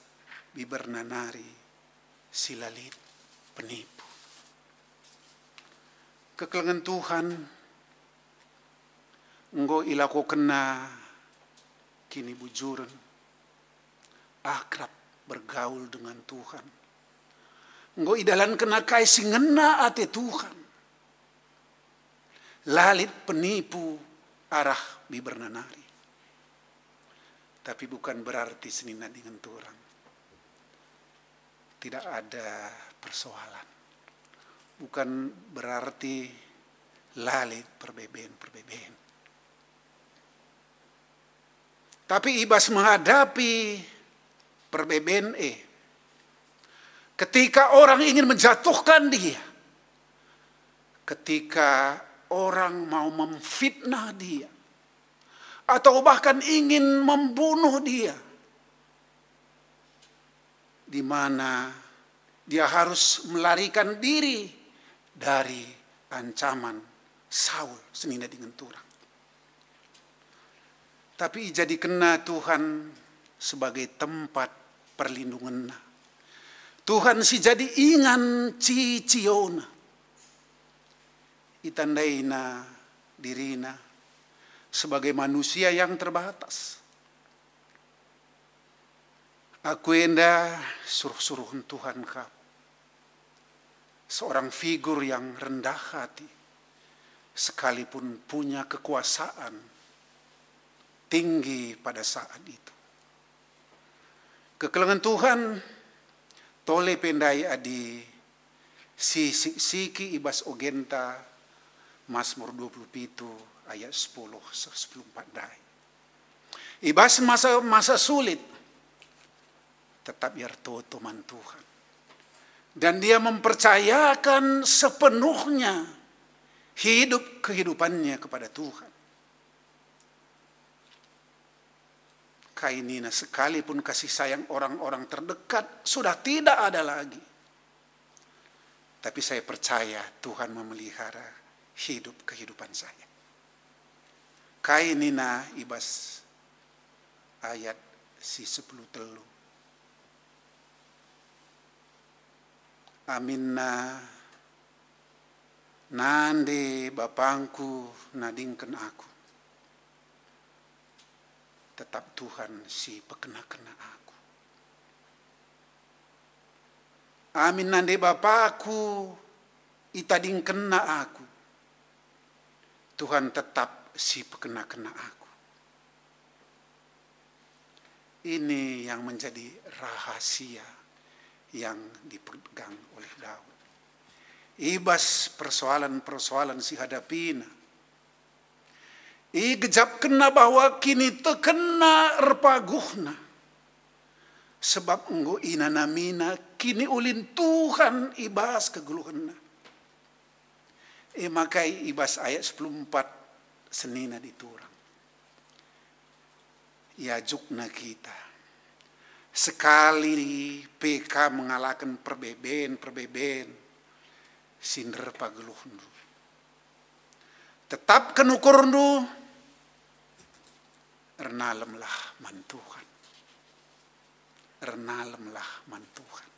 Speaker 5: bibernanari silalit penipu. Kekelengan Tuhan enggo ilaku kena kini bujuran akrab bergaul dengan Tuhan. Enggo idalan kena kaisi ngena ate Tuhan. Lalit penipu arah bibernanari. Tapi bukan berarti senina dengan Tuhan tidak ada persoalan. Bukan berarti lalit perbeben-perbeben. Tapi ibas menghadapi perbeben ketika orang ingin menjatuhkan dia, ketika orang mau memfitnah dia, atau bahkan ingin membunuh dia, di mana dia harus melarikan diri dari ancaman Saul senina dengan turang. Tapi jadi kena Tuhan sebagai tempat perlindungan. Tuhan si jadi ingan ciciona. Itandaina dirina sebagai manusia yang terbatas. Aku enda suruh-suruh Tuhan kap. Seorang figur yang rendah hati. Sekalipun punya kekuasaan tinggi pada saat itu. Kekelengan Tuhan tole pendai adi siki ibas ogenta Mazmur 27 ayat 10 dai. Ibas masa sulit tetap yarto teman Tuhan. Dan dia mempercayakan sepenuhnya kehidupannya kepada Tuhan. Kainina, sekalipun kasih sayang orang-orang terdekat sudah tidak ada lagi. Tapi saya percaya Tuhan memelihara kehidupan saya. Kainina ibas ayat si 10 telu. Aminna nande bapangku nadingken aku. Tetap Tuhan si pekena-kena aku. Amin nande Bapakku itadingkena aku. Tuhan tetap si pekena-kena aku. Ini yang menjadi rahasia yang dipegang oleh Daud. Ibas persoalan-persoalan si hadapina. Gejap kena bahwa kini tekena erpaguhna. Sebab enggo ina namina kini ulin Tuhan ibas keguluhna. Makai ibas ayat 14 senina diturang. Ya jukna kita. Sekali PK mengalahkan perbeben sinder pageluhnu. Tetap kenukurnu ernalemlah mantuhan. Ernalemlah mantuhan.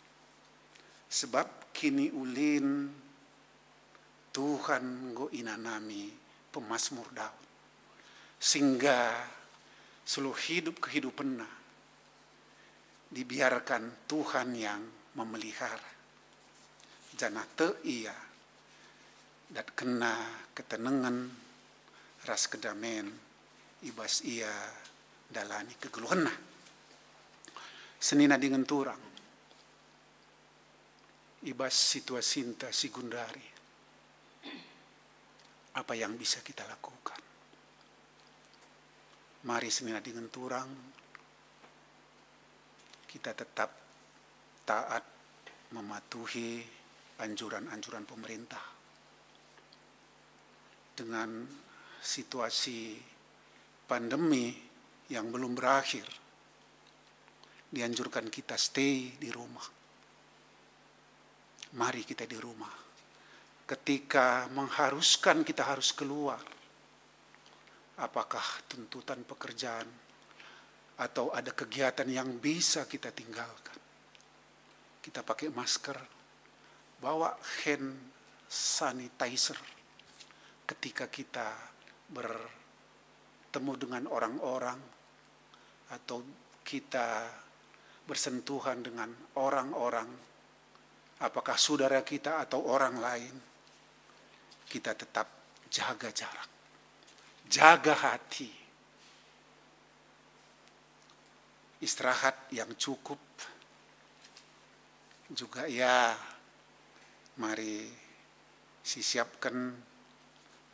Speaker 5: Sebab kini ulin Tuhan go inanami pemazmur Daud. Sehingga seluruh kehidupannya dibiarkan Tuhan yang memelihara. Jana te ia dat kena ketenangan ras kedamen ibas ia dalani kegeluhna. Senina dengan turang ibas situasinta si gundari. Apa yang bisa kita lakukan? Mari senina dengan turang kita tetap taat mematuhi anjuran-anjuran pemerintah. Dengan situasi pandemi yang belum berakhir, dianjurkan kita stay di rumah. Mari kita di rumah. Ketika mengharuskan kita harus keluar, apakah tuntutan pekerjaan atau ada kegiatan yang bisa kita tinggalkan, kita pakai masker, bawa hand sanitizer ketika kita bertemu dengan orang-orang atau kita bersentuhan dengan orang-orang, apakah saudara kita atau orang lain, kita tetap jaga jarak, jaga hati, istirahat yang cukup, juga ya mari siapkan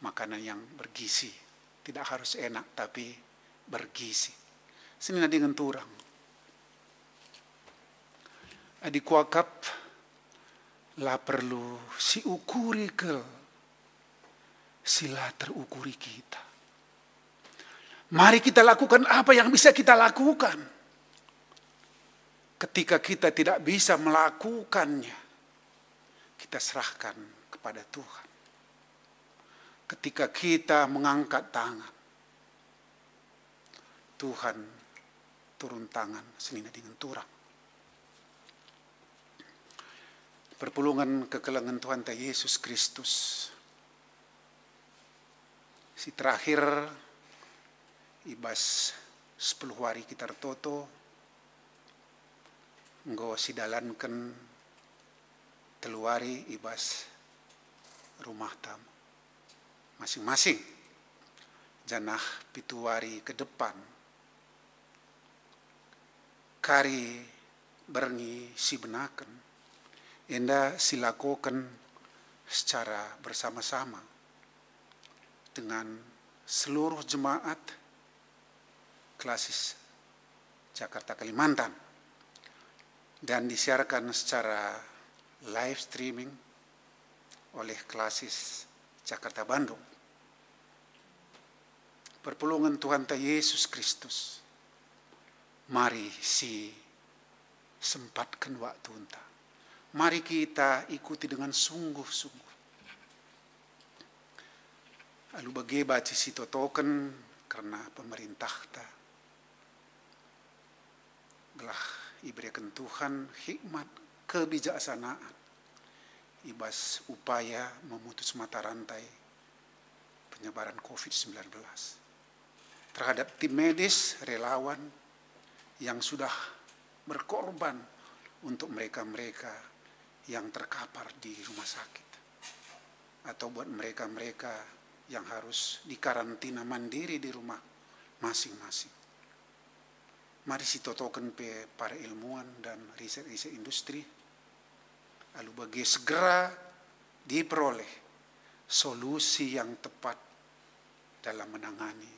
Speaker 5: makanan yang bergizi. Tidak harus enak tapi bergizi. Senina dengan turang. Adik wakap lah perlu si ukuri ke sila terukuri kita. Mari kita lakukan apa yang bisa kita lakukan. Ketika kita tidak bisa melakukannya, kita serahkan kepada Tuhan. Ketika kita mengangkat tangan, Tuhan turun tangan senina dengan turang. Perpulungan kekelangan Tuhan Yesus Kristus. Si terakhir ibas 10 hari kita toto nggo sidalankan teluari ibas rumah tamu masing-masing. Janah pituari ke depan kari berengi si benaken enda silakukan secara bersama-sama dengan seluruh jemaat Klasis Jakarta Kalimantan dan disiarkan secara live streaming oleh Klasis Jakarta Bandung. Perpulungan Tuhan Yesus Kristus Mari si sempatkan waktu entah. Mari kita ikuti dengan sungguh-sungguh. Lalu bagi baca si totoken karena pemerintah ta gelah iberikan Tuhan hikmat kebijaksanaan ibas upaya memutus mata rantai penyebaran COVID-19 terhadap tim medis relawan yang sudah berkorban untuk mereka-mereka yang terkapar di rumah sakit atau buat mereka-mereka yang harus dikarantina mandiri di rumah masing-masing. Mari si totokan pe para ilmuwan dan riset-riset industri, lalu bagi segera diperoleh solusi yang tepat dalam menangani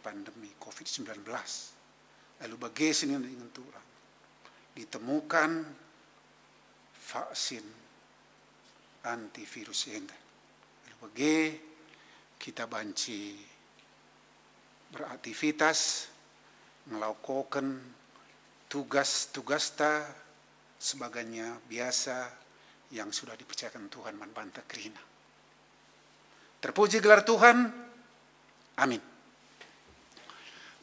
Speaker 5: pandemi COVID-19. Lalu bagi sini dengan Tuhan ditemukan vaksin antivirus ini. Lalu bagi kita banci beraktivitas melakukan tugas-tugas ta sebagainya biasa yang sudah dipercayakan Tuhan manbanta kerina. Terpuji gelar Tuhan. Amin.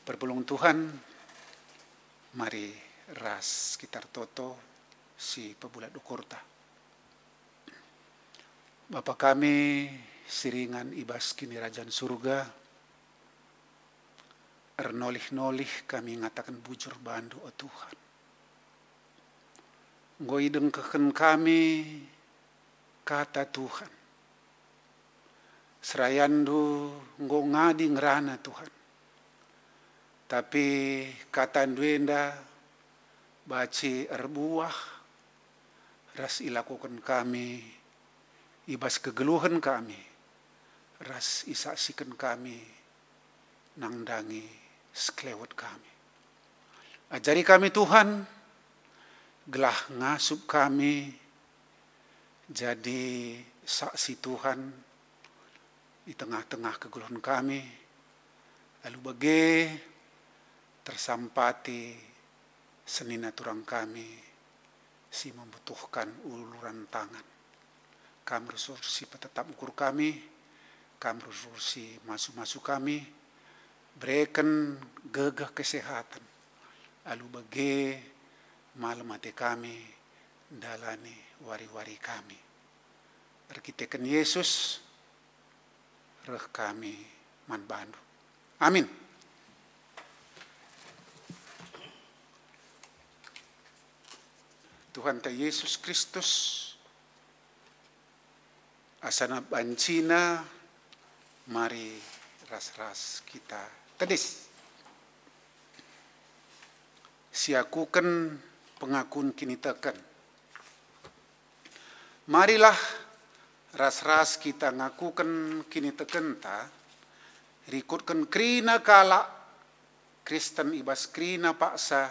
Speaker 5: Perpulung Tuhan, mari ras sekitar toto si pebulat ukurta. Bapa kami siringan ibas kini Rajan Surga, ernolih-nolih kami ngatakan bujur bandu o Tuhan. Ngoi dengkeken kami kata Tuhan. Serayandu nggo ngadi ngerana Tuhan. Tapi kata duenda baci erbuah ras ilakukan kami ibas kegeluhan kami. Ras isaksikan kami nangdangi sekelewat kami. Ajari kami Tuhan, gelah ngasup kami jadi saksi Tuhan di tengah-tengah kegeluhan kami. Lalu bagi tersampati senina turang kami si membutuhkan uluran tangan. Kami resursi petetap ukur kami, kami resursi masuk-masuk kami, berikan gegah kesehatan. Lalu bagi malam hati kami, dalani wari-wari kami. Berkitekan Yesus, reh kami manbandu. Amin. Tuhan ta Yesus Kristus, asana bancina, mari ras-ras kita tedis. Siakukan pengakuan kini tekan. Marilah ras-ras kita ngakukan kini teken ta, rikutkan krina kala Kristen ibas krina paksa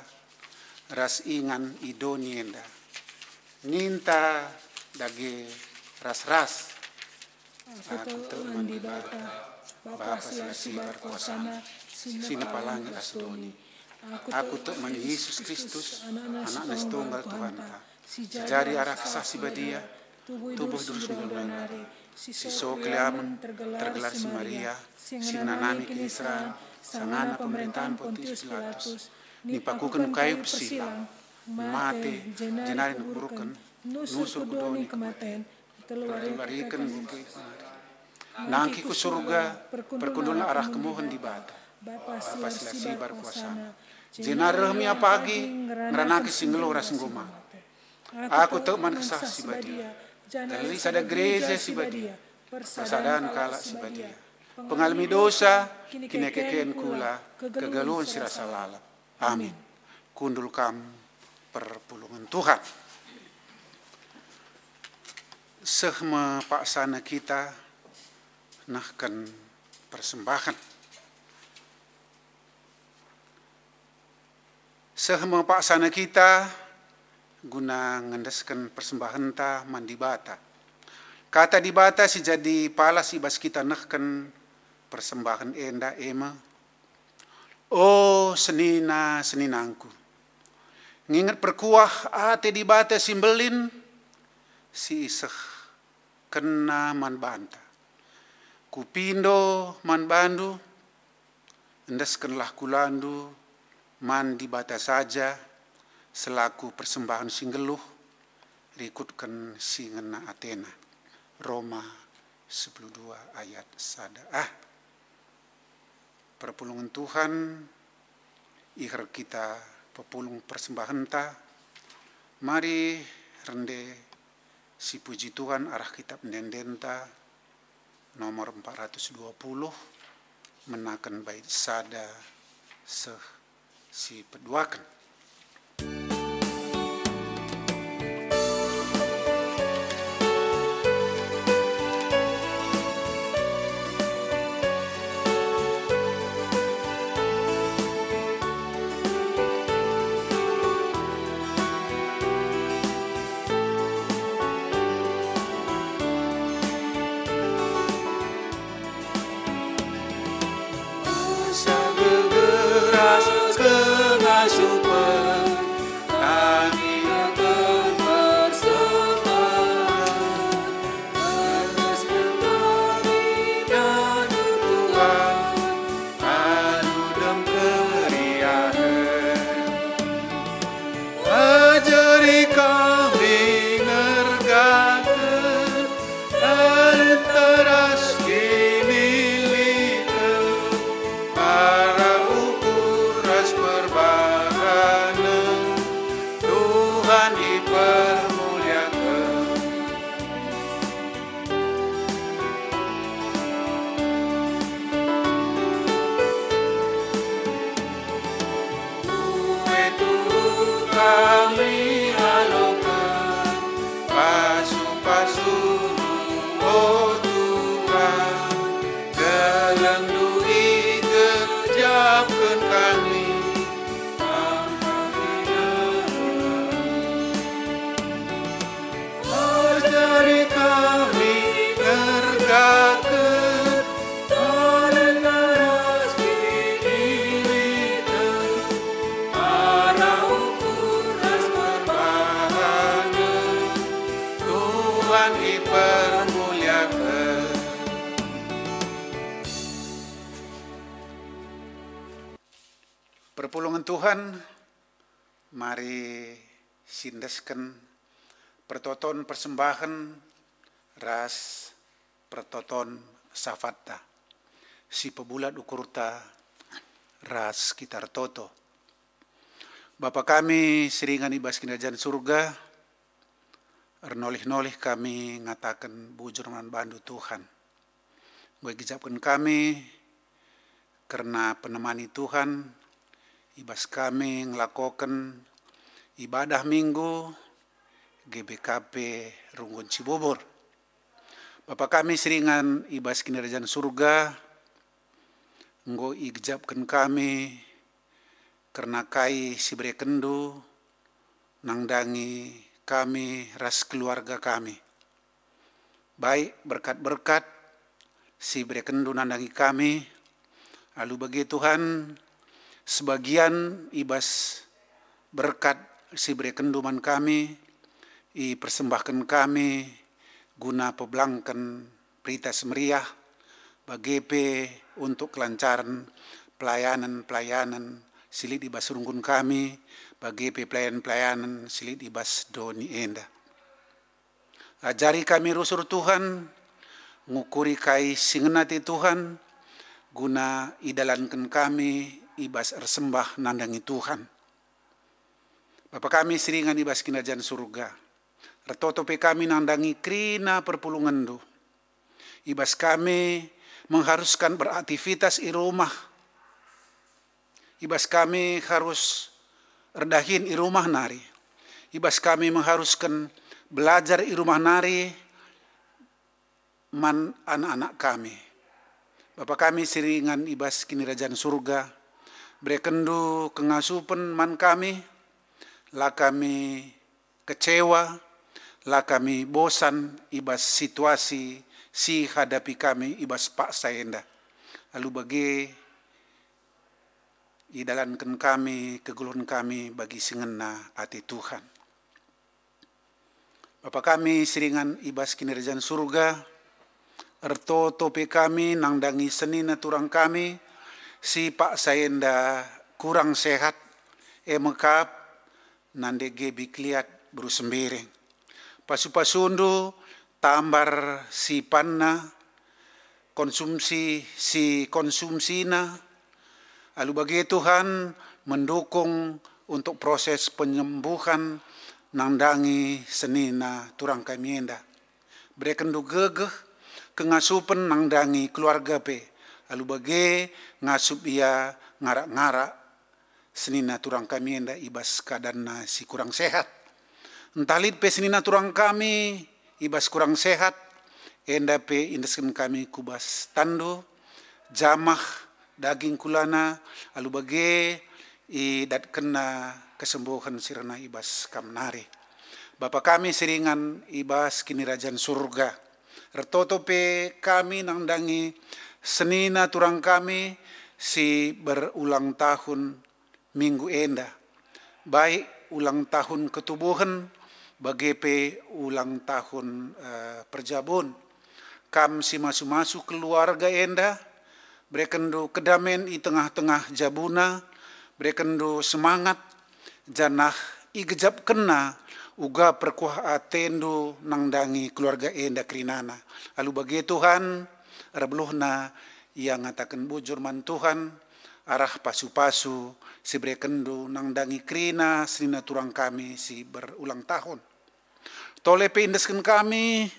Speaker 5: ras ingan idonienda. Ninta dagi ras-ras.
Speaker 4: Aku teman di Bapa Selasi Barkosana, sini palangi asdoni. Aku teman Yesus Kristus, anak setunggal Tuhan ta. Sejari arah kesasi badia, tubuh durus menari, siso keliaman tergelar si Maria, sinanami ki Israel, sangana pemerintahan Pontius Pilatus, nipakukan kayu silang, mate, jenarin burukan, nusuk kudoni kematen, telurikan bukit. Nangki ku surga, perkundul arah kemohon di bata. Bapa Selasi Barkuasana, jenarahmi apagi, ngeranaki singelora singgoma. Aku teman kesah si badia, dari sada gereja si badia, persadaan kala si badia. Pengalami dosa, kini kekeen kula, kegaluhan sirasa lalap. Amin. Kundul kam perpulungan Tuhan. Sehma paksana kita, nahkan persembahan. Sehma paksana kita guna ngendeskan persembahan ta mandi bata. Kata di bata si jadi palas ibas kita nahkan persembahan enda ema.
Speaker 5: Oh senina-seninangku, nginget perkuah ate di bata simbelin, si iseh kena man banta. Kupindo man bandu, endeskenlah kulandu, man di bata saja, selaku persembahan singgeluh, rikutkan si ngena Athena. Roma 12 ayat 1. Perpulungan Tuhan, ikhar kita pepulung persembahan ta, mari rende si puji Tuhan arah kitab Ndendenta nomor 420 menakan bait sada seh si peduakan. Perpulungan Tuhan, mari sindesken pertoton persembahan ras pertoton safatta si pebulat ukurta ras kitar toto. Bapa kami seringan ibas kinderjaan surga, ernolih-nolih kami ngatakan bujur man bandu Tuhan. Gue gijapkan kami karena penemani Tuhan, ibas kami ngelakokan ibadah minggu GBKP Runggun Cibubur. Bapa kami seringan ibas kinderjaan surga, nggo igjapkan kami karena kai si berekendu nangdangi kami ras keluarga kami. Baik berkat-berkat si berekendu nandangi kami, lalu bagi Tuhan sebagian ibas berkat si berekenduman kami, i persembahkan kami guna pebelangkan berita semeriah bagi untuk kelancaran pelayanan-pelayanan silit ibas rungkun kami, bagi pelayanan-pelayanan silit ibas doni enda. Ajari kami rusur Tuhan, ngukuri kai singenati Tuhan, guna idalankan kami ibas ersembah nandangi Tuhan. Bapa kami seringan ibas kinderjaan surga, retotope kami nandangi krina perpulungan do. Ibas kami mengharuskan beraktivitas di rumah. Ibas kami harus erdahin di rumah nari. Ibas kami mengharuskan belajar di rumah nari man anak-anak kami. Bapa kami seringan ibas kinderjaan surga, berekendu kengasupen man kami, lah kami kecewa, lah kami bosan ibas situasi si hadapi kami ibas pak saenda. Lalu bagi idalankan kami, keguluhan kami bagi singena ati Tuhan. Bapa kami seringan ibas kinirjan surga, erto tope kami nangdangi senina turang kami, si Pak Sayenda kurang sehat, mekap nande gebi kliat berusembering. Pasu-pasundu tambar si panna, konsumsina, lalu bagi Tuhan mendukung untuk proses penyembuhan nangdangi senina turang kami enda. Berikan du gegeh kengasupen nangdangi keluarga pe. Lalu bagi ngasup ia ngarak-ngarak senina turang kami enda ibas kadana si kurang sehat. Entalit pe senina turang kami ibas kurang sehat. Enda pe indesken kami kubas tando jamah daging kulana. Lalu bagi idat kena kesembuhan sirna ibas kamnari. Bapa kami seringan ibas kinirajan surga. Retoto pe kami nangdangi senina turang kami si berulang tahun minggu enda. Baik ulang tahun ketubuhan bagi pe ulang tahun perjabun. Kam si masu-masu keluarga enda. Berekendo kedamen i tengah-tengah jabuna. Berekendo semangat janah igejap kena uga perkuah atendo nangdangi keluarga enda krinana. Lalu bagi Tuhan rebluhna yang ngatakan bujur man Tuhan arah pasu-pasu si berekendo nangdangi krina senina turang kami si berulang tahun. Tole pe indesken kami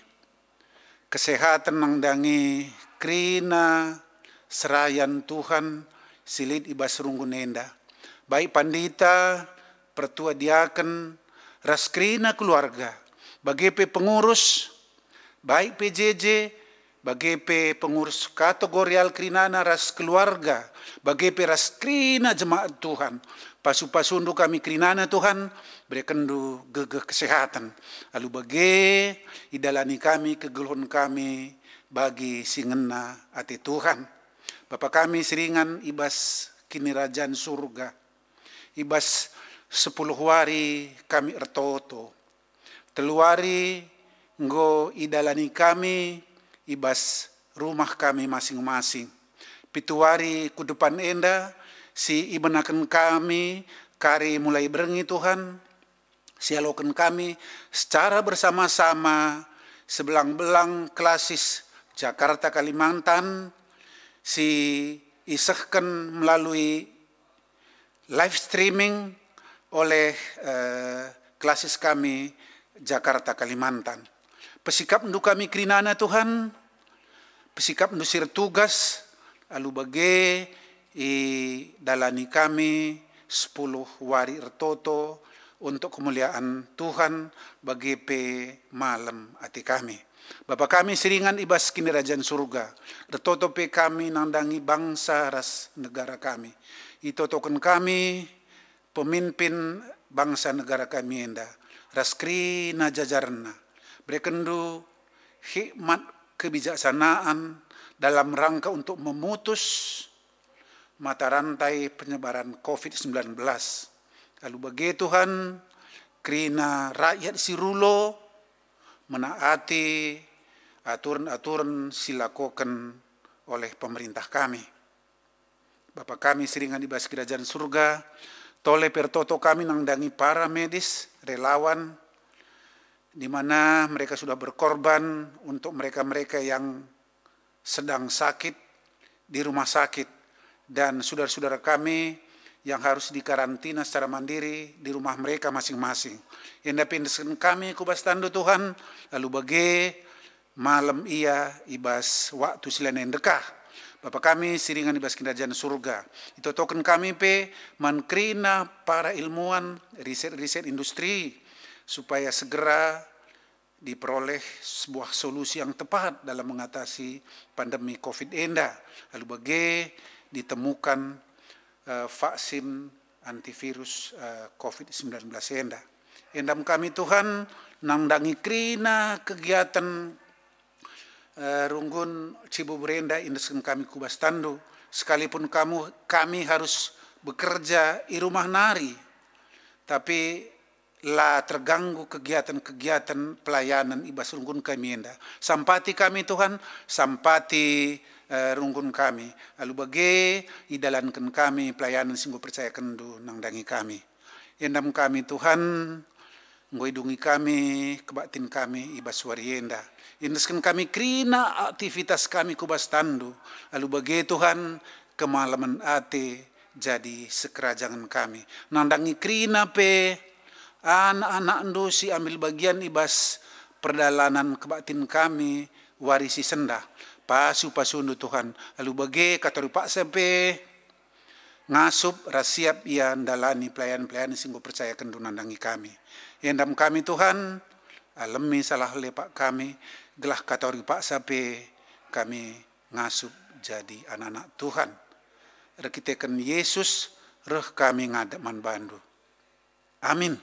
Speaker 5: kesehatan nangdangi krina serayan Tuhan silit ibas runggun enda. Baik pandita, pertua diaken, raskrina keluarga, bagi pe pengurus, baik PJJ, bagi pe pengurus kategorial krinana ras keluarga, bagi pe raskrina jemaat Tuhan, pasu-pasundu kami krinana Tuhan, berekendu gegeh kesehatan, lalu bagi idalani kami kegeluhan kami bagi singena ati Tuhan. Bapa kami seringan ibas kinirajan surga. Ibas 10 hari kami ertoto. Teluari nggo idalani kami ibas rumah kami masing-masing. Pituari ku depan enda si ibenaken kami kari mulai berengi Tuhan. Sialoken kami secara bersama-sama sebelang-belang klasis Jakarta Kalimantan si isahkan melalui live streaming oleh klasis kami Jakarta Kalimantan. Pesikap ndu kami krinana Tuhan, pesikap ndu sir tugas, lalu bagi dalani kami 10 wari ertoto untuk kemuliaan Tuhan bagi pe malam ati kami. Bapa kami seringan ibas kinirajan surga, ertoto pe kami nandangi bangsa ras negara kami. Itotokan kami pemimpin bangsa negara kami enda. Raskrina jajarna. Berekendu hikmat kebijaksanaan dalam rangka untuk memutus mata rantai penyebaran COVID-19. Lalu bagi Tuhan, krina rakyat sirulo menaati aturan-aturan silakokan oleh pemerintah kami. Bapa kami seringan ibas kerajaan surga, tole pertoto kami nangdangi para medis, relawan, di mana mereka sudah berkorban untuk mereka-mereka yang sedang sakit di rumah sakit, dan saudara-saudara kami yang harus dikarantina secara mandiri di rumah mereka masing-masing. Yang dapindeskan kami kubas tando Tuhan, lalu bagi malam ia ibas waktu silanen dekah. Bapa kami siringan ibas kerajaan surga. Itu token kami pe mankrina para ilmuwan riset-riset industri supaya segera diperoleh sebuah solusi yang tepat dalam mengatasi pandemi COVID enda. Lalu bagi ditemukan vaksin antivirus COVID-19 enda. Endam kami Tuhan nangdangi krina kegiatan runggun Cibubrenda indesken kami kubas tando, sekalipun kami harus bekerja di rumah nari, tapi lah terganggu kegiatan-kegiatan pelayanan ibas rungkun kami enda. Sampati kami Tuhan, sampati rungkun kami. Lalu bagi idalankan kami pelayanan singgo percaya kendu nangdangi kami. Endam kami Tuhan, ngoidungi kami, kebatin kami ibas warienda. Indeskan kami krina aktivitas kami kubas tandu. Lalu bagi Tuhan, kemalaman ate jadi sekerajangan kami. Nandangi krina pe anak-anak ndo si ambil bagian ibas perdalanan kebatin kami warisi senda pasu-pasundu Tuhan. Lalu bagi kataru pak sampai ngasup rasiap ia ndalani pelayan-pelayan singgo percaya kendu nandangi kami. Endam kami Tuhan, alami salah lepak kami, gelah kataru pak sampai kami ngasup jadi anak-anak Tuhan. Rekitekan Yesus reh kami ngadaman bandu. Amin.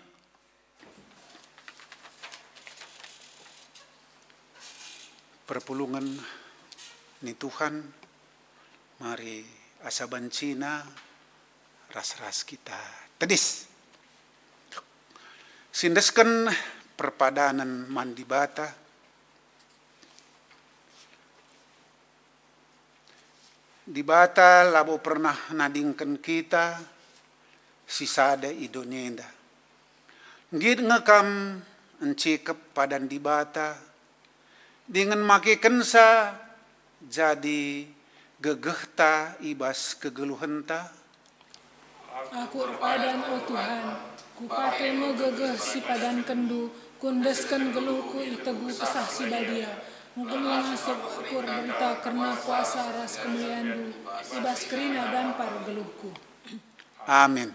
Speaker 5: Perpulungan ni Tuhan, mari asaban Cina, ras-ras kita tedis. Sindeskan perpadanan mandi bata, di bata labo pernah nadingkan kita, sisada idonenda. Gid ngekam encikep padan di bata, dengan make kensa jadi gegehta ibas kegeluhenta.
Speaker 4: Aku padan o Tuhan, kupake mo gegeh si padan kendu, kundeskan geluhku itegu kesah si badia. Mungkin ngasup akur berita karena kuasa ras kemuliaan ibas kerina dan par geluhku.
Speaker 5: Amin.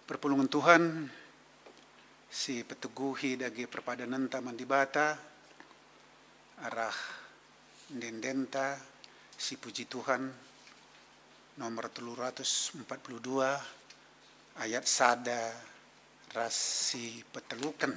Speaker 5: Perpulungan Tuhan, si peteguhi dagi perpadanan taman di bata, arah dendenta si puji Tuhan nomor 342 ayat sada ras si petelukan.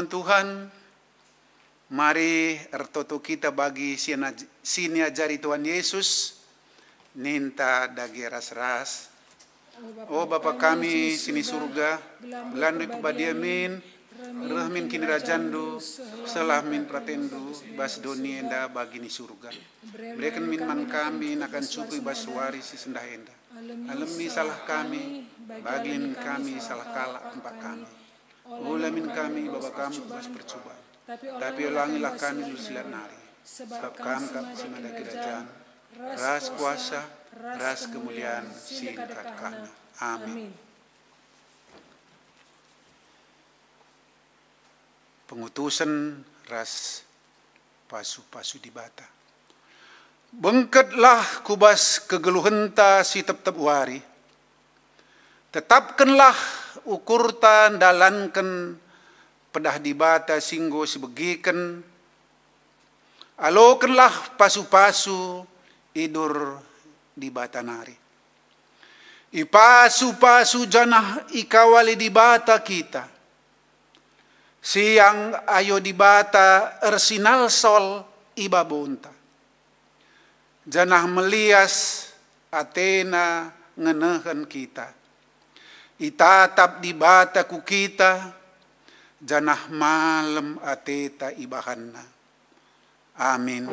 Speaker 5: Tuhan, mari ertoto kita bagi sini ajari Tuhan Yesus, ninta dagi ras-ras. Oh Bapa kami sini surga, belandu pabadiamin, Rahmin kini rajandu, selah min pratendu, bas doni enda bagi ni surga. Berikan min man kami akan cukup bas waris sendah enda. Alami salah kami, bagiin kami salah kalah tempat kami. Ulamin kami bapa kami bas percobaan. Tapi ulangilah kami dulu silat nari. Sebab kami semada kerajaan, ras kuasa, ras kemuliaan singkat kami. Amin. Pengutusan ras pasu-pasu di bata. Bengketlah kubas kegeluhenta si tep-tep wari. Tetapkanlah ukurta dalankan pedah di bata singgo sebegikan. Alokanlah pasu-pasu idur di bata nari. Ipasu-pasu janah ikawali di bata kita. Siang ayo di bata ersinal sol ibabonta. Janah melias Athena ngenehan kita. Itatap di bata ku kita. Janah malam ateta ibahanna. Amin.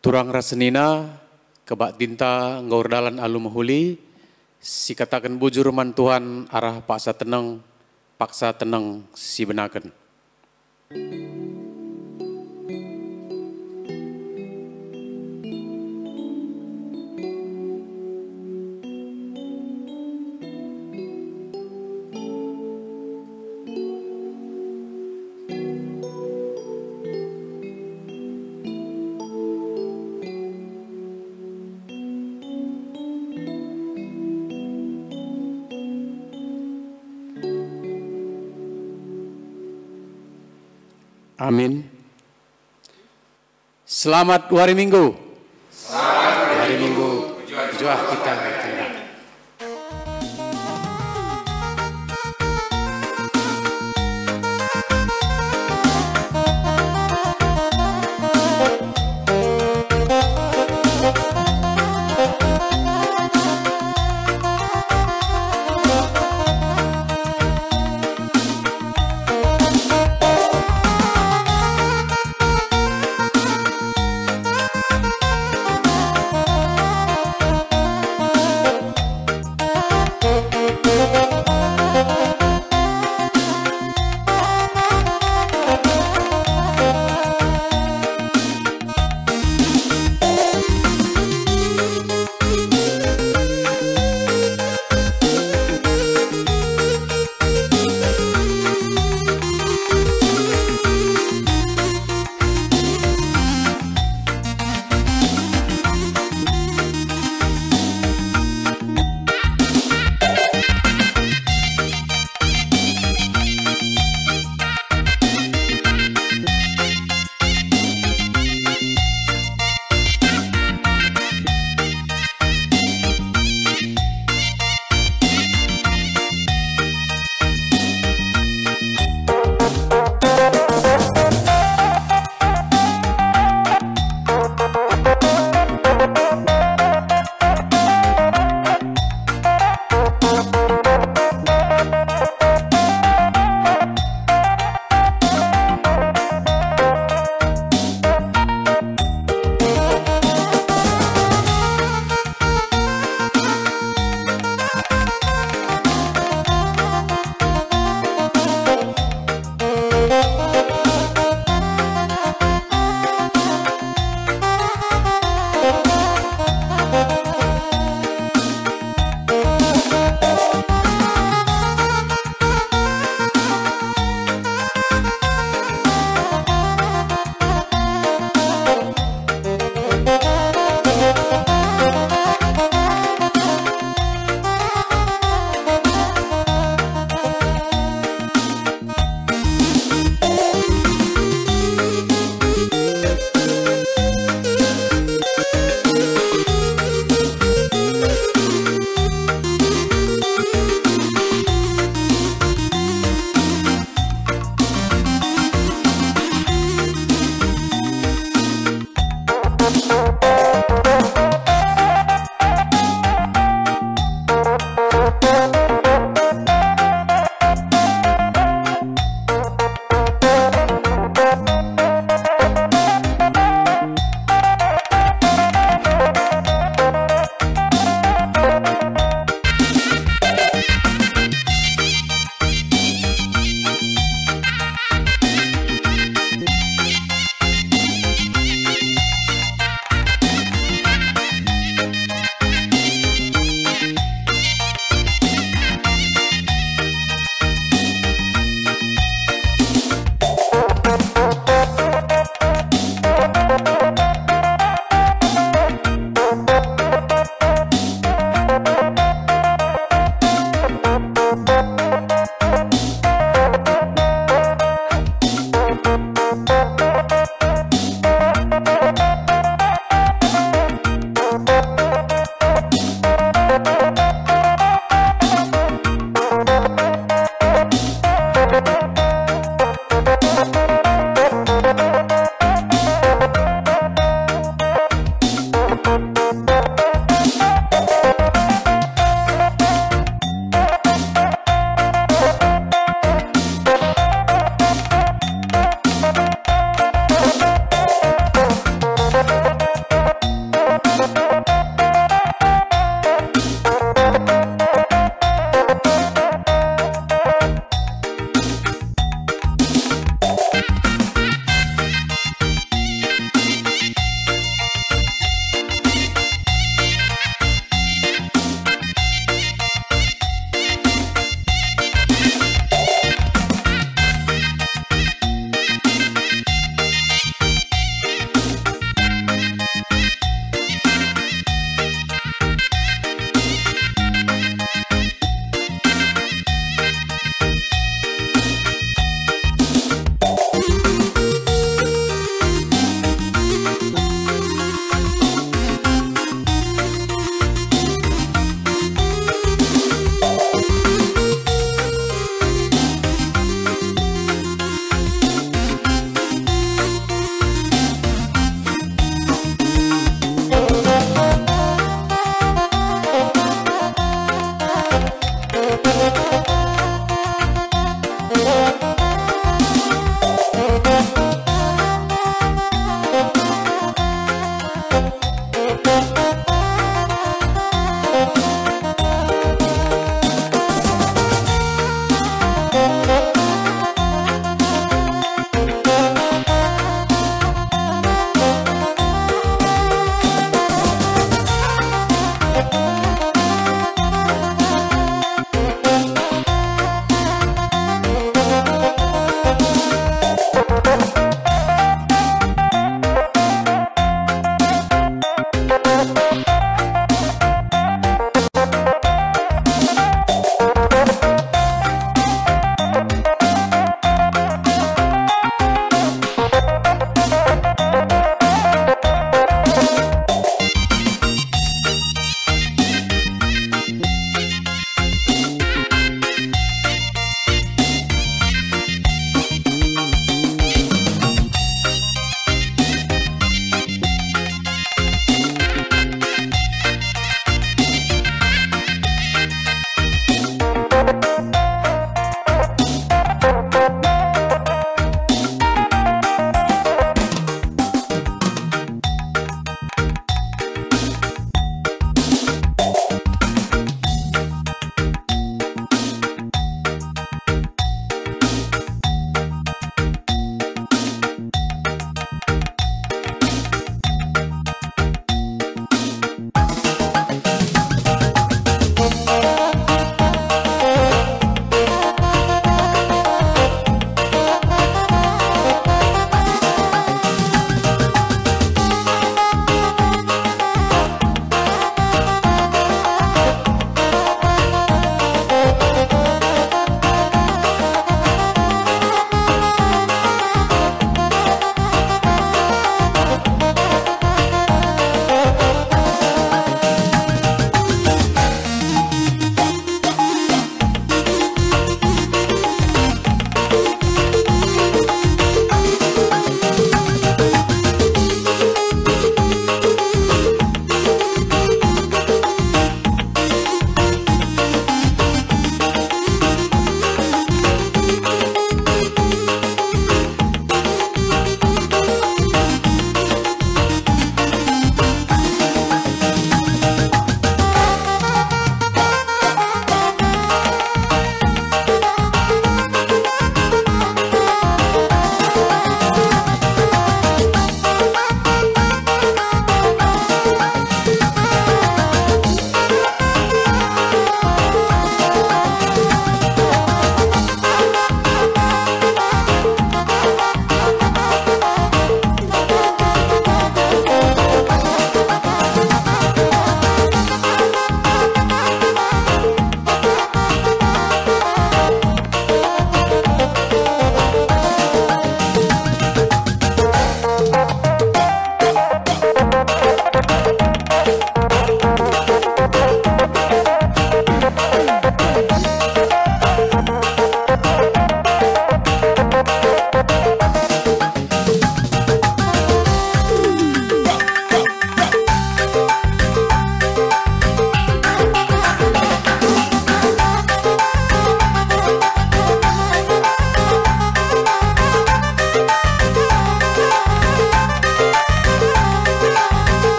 Speaker 1: Turang rasenina kebak dinta ngaurdalan alu mahuli si katakan bujur man Tuhan arah paksa tenang si benakan. Amin. Selamat hari Minggu. Hari Minggu. Juah kita.